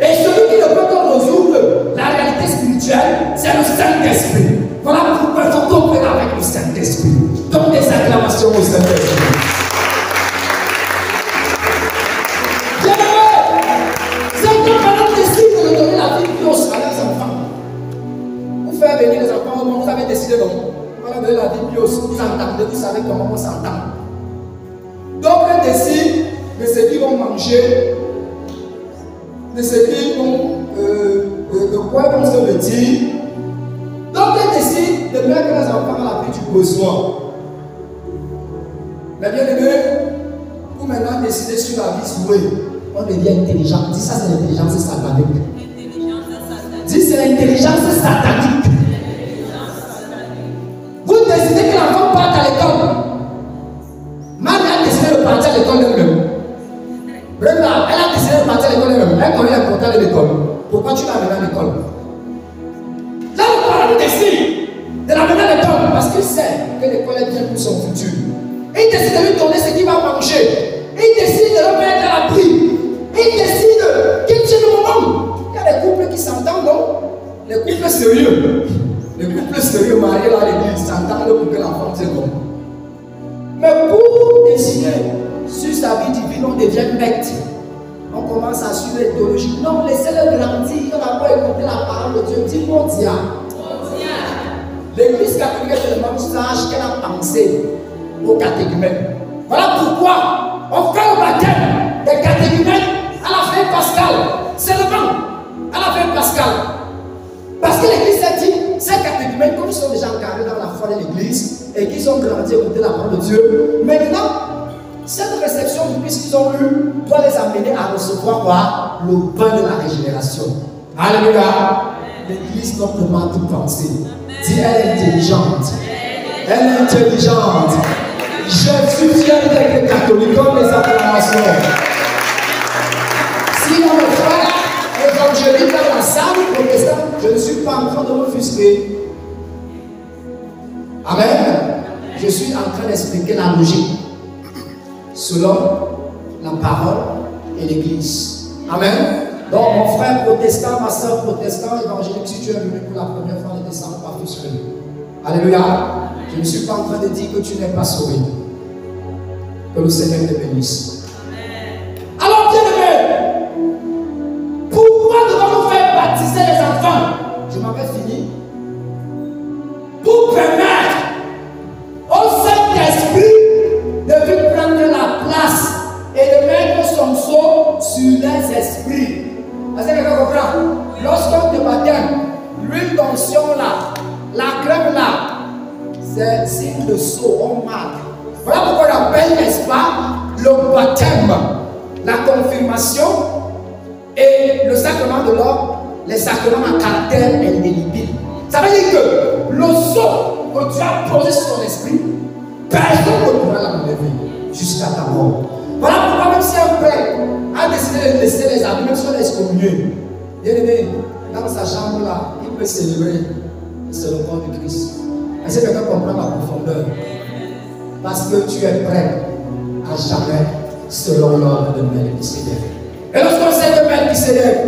Et celui qui ne peut pas résoudre la réalité spirituelle, c'est le Saint-Esprit. Voilà pourquoi il faut coopérer avec le Saint-Esprit. Donc des acclamations au Saint-Esprit. Bien-aimé, certains parents décident de donner la vie piose à leurs enfants. Vous faites venir les enfants, vous avez décidé donc. On va donner la vie piose, vous entendez, vous savez comment on s'entend. Donc ils décident de ce qu'ils vont manger, de ce qu'ils vont, de quoi ils vont se vêtir. Donc ils décident de mettre les enfants à l'abri du besoin. Mais bien aimé, pour maintenant décider sur la vie souhaitée, on devient intelligent. Dis ça, c'est l'intelligence satanique. Dis c'est l'intelligence satanique. Vous décidez que l'enfant parte à l'école. Marie a décidé de partir à l'école elle-même. Brenda, elle a décidé de partir à l'école elle-même. Elle connaît l'importance de l'école. Pourquoi tu l'as amené à l'école? Là, le parent décide de l'amener à l'école parce qu'il sait que l'école est bien pour son futur. Et il décide de lui donner ce qu'il va manger. Et il décide de le mettre à l'abri. Et il décide qu'il tient le moment. Il y a des couples qui s'entendent, non? Les couples sérieux. Les couples sérieux mariés à l'église s'entendent pour que l'enfant tient bon. Mais pour décider sur sa vie divine, on devient maître. On commence à suivre les théologies. Non, laissez-le grandir. On n'a pas écouté la parole de Dieu. Dis-moi, Dia. L'église catholique est tellement sage qu'elle a pensé aux catéchumènes. Voilà pourquoi on fait le baptême des catéchumènes à la fin pascale. Seulement à la fin pascale. Parce que l'église a dit, ces catéchumènes, comme ils sont déjà encadrés dans la foi de l'église et qu'ils ont grandi à écouter la parole de Dieu, maintenant, cette réception du Christ qu'ils ont eue doit les amener à recevoir quoi? Le pain de la régénération. Alléluia. L'église doit vraiment tout penser. Dis, elle est intelligente. Elle est intelligente. Je suis fier d'être catholique comme les acclamations. Si mon frère évangélique dans la salle protestante, je ne suis pas en train de m'offusquer. Amen. Je suis en train d'expliquer la logique selon la parole et l'église. Amen. Donc, mon frère protestant, ma soeur protestant, évangélique, si tu es venu pour la première fois, ne descends pas plus que nous. Alléluia. Je ne suis pas en train de dire que tu n'es pas sauvé. Que le Seigneur te bénisse. Alors, bien-aimé, pourquoi devons-nous faire baptiser les enfants? Je m'avais fini. Pour permettre au Saint-Esprit de prendre la place et de mettre son sceau sur les esprits. Est-ce que quelqu'un comprend? Lorsqu'on te baptême, l'huile d'onction là, la crème là, c'est signe de sceau, on marque. Voilà pourquoi on appelle, n'est-ce pas, le baptême, la confirmation et le sacrement de l'homme, les sacrements à caractère indélébile. Ça veut dire que le sceau que tu as posé sur ton esprit, personne ne pourra l'enlever jusqu'à ta mort. Voilà pourquoi même si un père a décidé de laisser les amis, même si on est excommunié, bien aimé, dans sa chambre là, il peut célébrer, c'est le corps de Christ. Est-ce que quelqu'un comprend la profondeur? Parce que tu es prêt à jamais selon l'ordre de Melchisédek. Et lorsqu'on sait que Melchisédek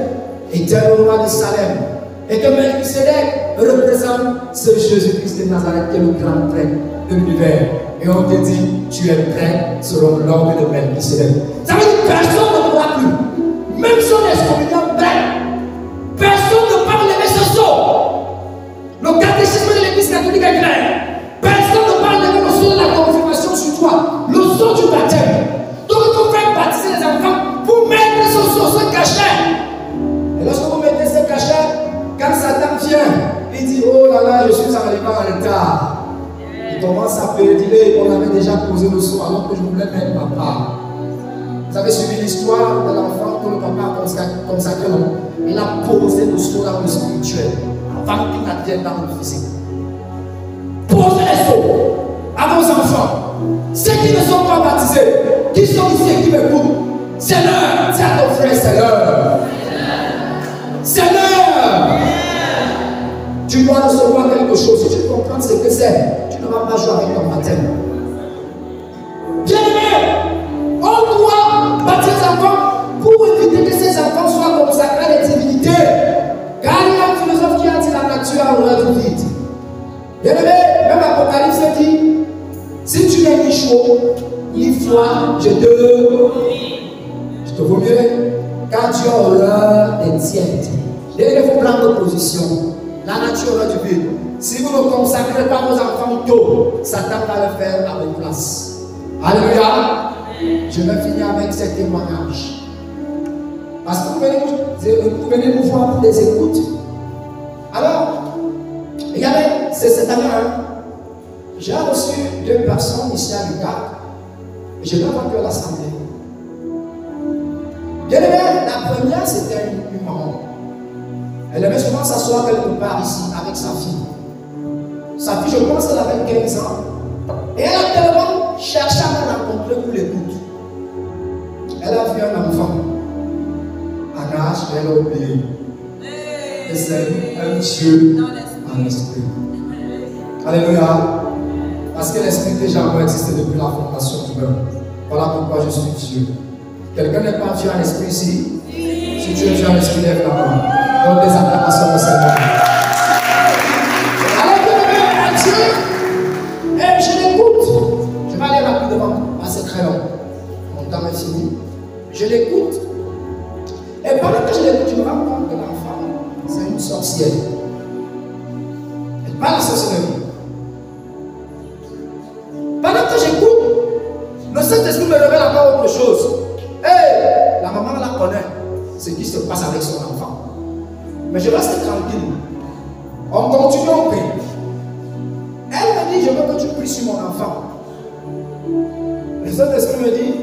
était le roi de Salem, et que Melchisédek représente ce Jésus-Christ de Nazareth qui est le grand prêtre de l'univers, et on te dit, tu es prêt selon l'ordre de Melchisédek. Ça veut dire que personne ne pourra plus, même si on est excommunié prêt, personne ne peut lever ce sceau. Le catéchisme de l'église catholique est clair. Personne ne peut lever le sceau de la confirmation sur toi, le sceau du baptême. Donc il faut faire baptiser les enfants pour mettre ce sceau, ce cachet. Et lorsque vous mettez ce cachet, quand Satan vient, il dit, oh là là, je suis Il commence à payer, il dit, hey, on avait déjà posé le saut alors que je voulais mettre papa. Vous avez suivi l'histoire de l'enfant que le papa a consacré, non? Il a posé le saut dans le spirituel avant qu'il n'advienne dans le physique. Posez les sauts à vos enfants. Ceux qui ne sont pas baptisés, qui sont ici et qui m'écoutent, c'est l'heure. C'est à ton frère, c'est l'heure. C'est l'heure. Tu dois recevoir quelque chose. Si tu comprends ce que c'est, tu ne vas pas jouer avec ton baptême. Bien-aimé, on doit baptiser les enfants pour éviter que ces enfants soient consacrés à des divinités. Car il y a un philosophe qui a dit la nature a horreur du vide. Bien-aimé, même Apocalypse dit, si tu n'es ni chaud, ni froid, je te vomir, car Dieu a horreur des tièdes. Il faut prendre position. La nature a du vide. Si vous ne consacrez pas vos enfants tôt, Satan va le faire à votre place. Alléluia. Je vais finir avec ces témoignages. Parce que vous venez nous voir pour des écoutes. Alors, regardez, c'est cette année, j'ai reçu 2 personnes ici à l'UQAC et je vais voir que l'assemblée. Bien aimé, la première c'était une maman. Elle aimait souvent s'asseoir quelque part ici avec sa fille. Sa fille, je pense qu'elle avait 15 ans. Et elle a tellement cherché à me rencontrer pour l'écoute. Elle a vu un enfant. En âge, elle a oublié. Et c'est un Dieu en esprit. Alléluia. Parce que l'esprit déjà a existé depuis la fondation du monde. Voilà pourquoi je suis Dieu. Quelqu'un n'est pas Dieu en esprit ici? Si tu es Dieu en esprit, lève la main. Donne des acclamations au Seigneur. Alors, bien-aimé, Dieu, et je l'écoute. Je vais aller rapidement, parce que c'est très long. Mon temps est fini. Je l'écoute. Et pendant que je l'écoute, je me rends compte que l'enfant, c'est une sorcière. Elle parle à sorcellerie. Pendant que j'écoute, le Saint-Esprit me révèle encore autre chose. Hey, la maman la connaît, ce qui se passe avec son enfant. Mais je reste tranquille. On continue en paix. Elle me dit, je veux que tu pries sur mon enfant. Le Saint-Esprit me dit,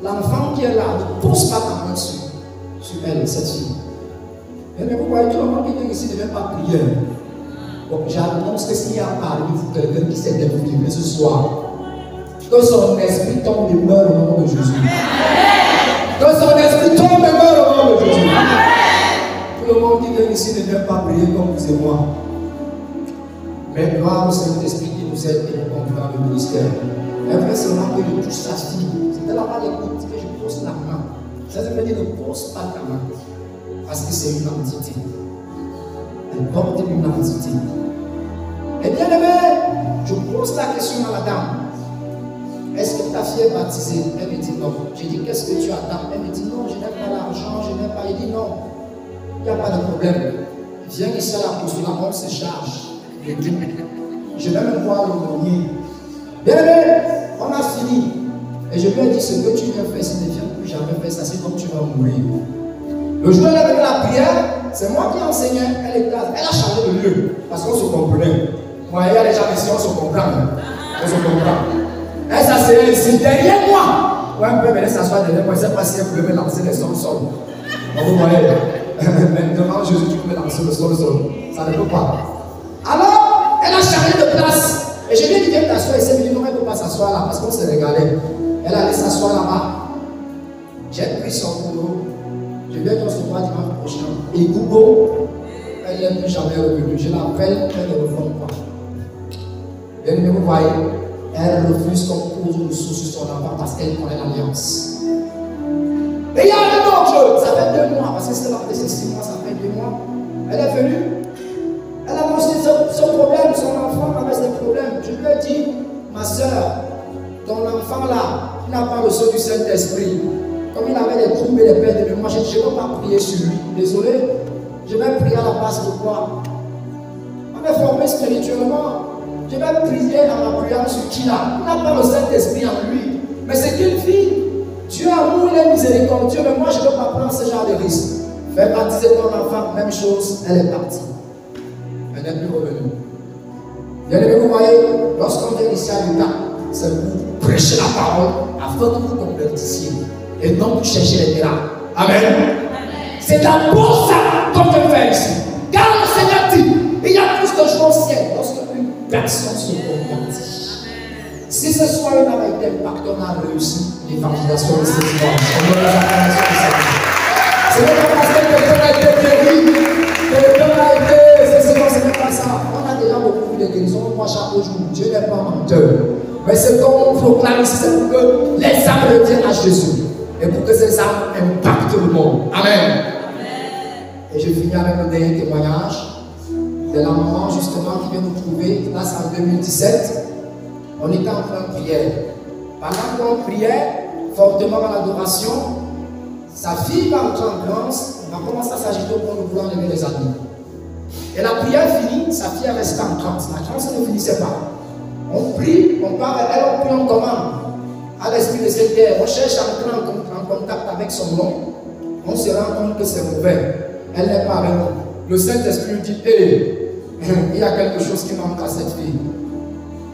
l'enfant qui est là, ne pose pas ta main sur elle, cette fille. Mais vous voyez, tout le monde qui vient ici ne vient pas prier. Donc j'annonce que s'il y a parmi vous quelqu'un qui s'est développé ce soir, que son esprit tombe et meurt au nom de Jésus. Que son esprit tombe et meurt au nom de Jésus. Tout le monde qui vient ici ne vient pas prier comme vous et moi. Mais gloire au Saint-Esprit qui nous aide et nous conduit dans le ministère. Elle fait seulement que je touche sa fille. C'était là-bas l'écoute que je pose la main. Ça veut dire ne pose pas ta main. Parce que c'est une entité. Elle porte une entité. Et bien aimé, je pose la question à la dame. Est-ce que ta fille est baptisée? Elle me dit non. J'ai dit qu'est-ce que tu attends? Elle me dit non, je n'ai pas l'argent, je n'ai pas. Il dit non, il n'y a pas de problème. Viens ici à la postulat, on se charge de tout. Je vais me voir le premier. Bien aimé, on a fini. Et je lui ai dit ce que tu viens faire, si ne viens plus jamais faire ça, c'est comme tu vas mourir. Le jour où elle avait la prière, c'est moi qui enseignais, elle a changé de lieu, parce qu'on se comprenait. Moi, il y a les gens ici, on se comprend. On se comprend. Elle s'asseyait ici, derrière moi. Ouais, un peu, mais elle s'assoit derrière moi, je ne sais pas si elle voulait me lancer les sols. Donc vous voyez, maintenant Jésus, tu peux me lancer le sol. Ça ne peut pas. Alors, elle a changé de place. Et je lui ai dit, viens t'asseoir ici, elle me dit, non, elle ne peut pas s'asseoir là, parce qu'on s'est régalé. Elle allait s'asseoir là-bas. J'ai pris son boulot. Je vais recevoir dimanche prochain. Et Google, elle n'est plus jamais revenue. Je l'appelle, elle ne revient pas. Bien aimé, vous voyez, elle refuse qu'on pose une sous sur son enfant parce qu'elle connaît l'alliance. Et il y a un autre, ça fait 2 mois, parce que c'est là, c'est 6 mois, ça fait 2 mois. Elle est venue, elle a montré son problème, son enfant avait ses problèmes. Je lui ai dit, ma soeur, ton enfant là, il n'a pas reçu du Saint-Esprit. Comme il avait des troubles et des pertes de mémoire, je ne vais pas prier sur lui. Désolé, je vais prier à la base de quoi? On est formé spirituellement. Je vais prier à ma prière sur qui là? Il n'a pas le Saint-Esprit en lui. Mais c'est qu'une fille. Dieu amour, il est miséricordieux, mais moi je ne peux pas prendre ce genre de risque. Faire baptiser ton enfant, même chose, elle est partie. Elle n'est plus revenue. Bien aimé, vous voyez, lorsqu'on vient ici à l'État, c'est pour prêcher la parole afin que vous convertissiez et non pour chercher les terrains. Amen. C'est d'abord ça qu'on veut faire ici. Car le Seigneur dit, il y a plus de joie au ciel lorsque une personne se convertit. Si ce soir il avait été impacté, on a réussi l'évangélisation de ce dimanche. On doit les acclamations de Seigneur. Ce n'est pas parce que quelqu'un a été guéri, quelqu'un a été. C'est même pas ça. On a déjà beaucoup de guérisons, moi chaque jour. Dieu n'est pas menteur. Mais ce qu'on proclame ici, c'est pour que les âmes reviennent à Jésus. Et pour que ces âmes impactent le monde. Amen. Et je finis avec le dernier témoignage de la maman justement qui vient nous trouver. Là, c'est en 2017. On était en pleine prière. Pendant qu'on priait fortement dans l'adoration, sa fille va entrer en transe, va commencer à s'agiter pour nous vouloir lever les amis. Et la prière finie, sa fille est restée en transe. La transe ne finissait pas. On prie, on parle, elle, on prie, on commande. À l'esprit de cette terre, on cherche à entrer en contact avec son nom. On se rend compte que c'est mauvais. Elle n'est pas avec nous. Le Saint-Esprit lui dit, hé, il y a quelque chose qui manque à cette fille.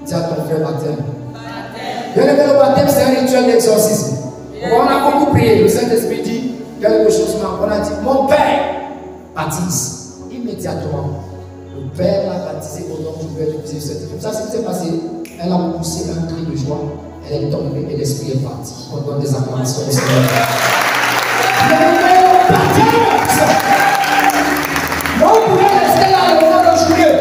Dis à ton frère baptême. Bien aimé, le baptême, c'est un rituel d'exorcisme. On a beaucoup prié. Le Saint-Esprit dit, quelque chose manque. On a dit, mon père baptise. Immédiatement, le père l'a baptisé au nom du Père, du Fils et du Saint-Esprit. Ça, ce qui s'est passé, elle a poussé un cri de joie. Elle est tombée et l'esprit est parti. On donne des acclamations au Seigneur. On pouvait rester là le moment de juillet.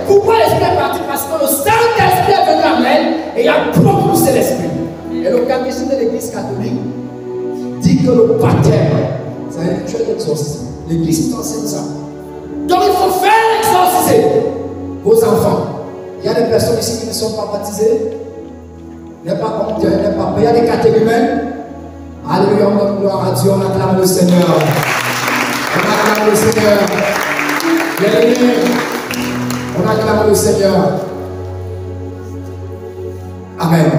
Pourquoi l'esprit est parti? Parce que le Saint-Esprit est venu à elle et a propulsé l'esprit. Et le catéchisme de l'Église catholique dit que le baptême, c'est un rituel d'exorcisme. L'Église t'enseigne ça. Donc il faut faire exorciser vos enfants. Il y a des personnes ici qui ne sont pas baptisées. N'est pas compté, n'est pas payé. Il y a des catéchumènes. Alléluia, on donne gloire à Dieu, on acclame le Seigneur. On acclame le Seigneur. Bien-aimés, on acclame le Seigneur. Amen.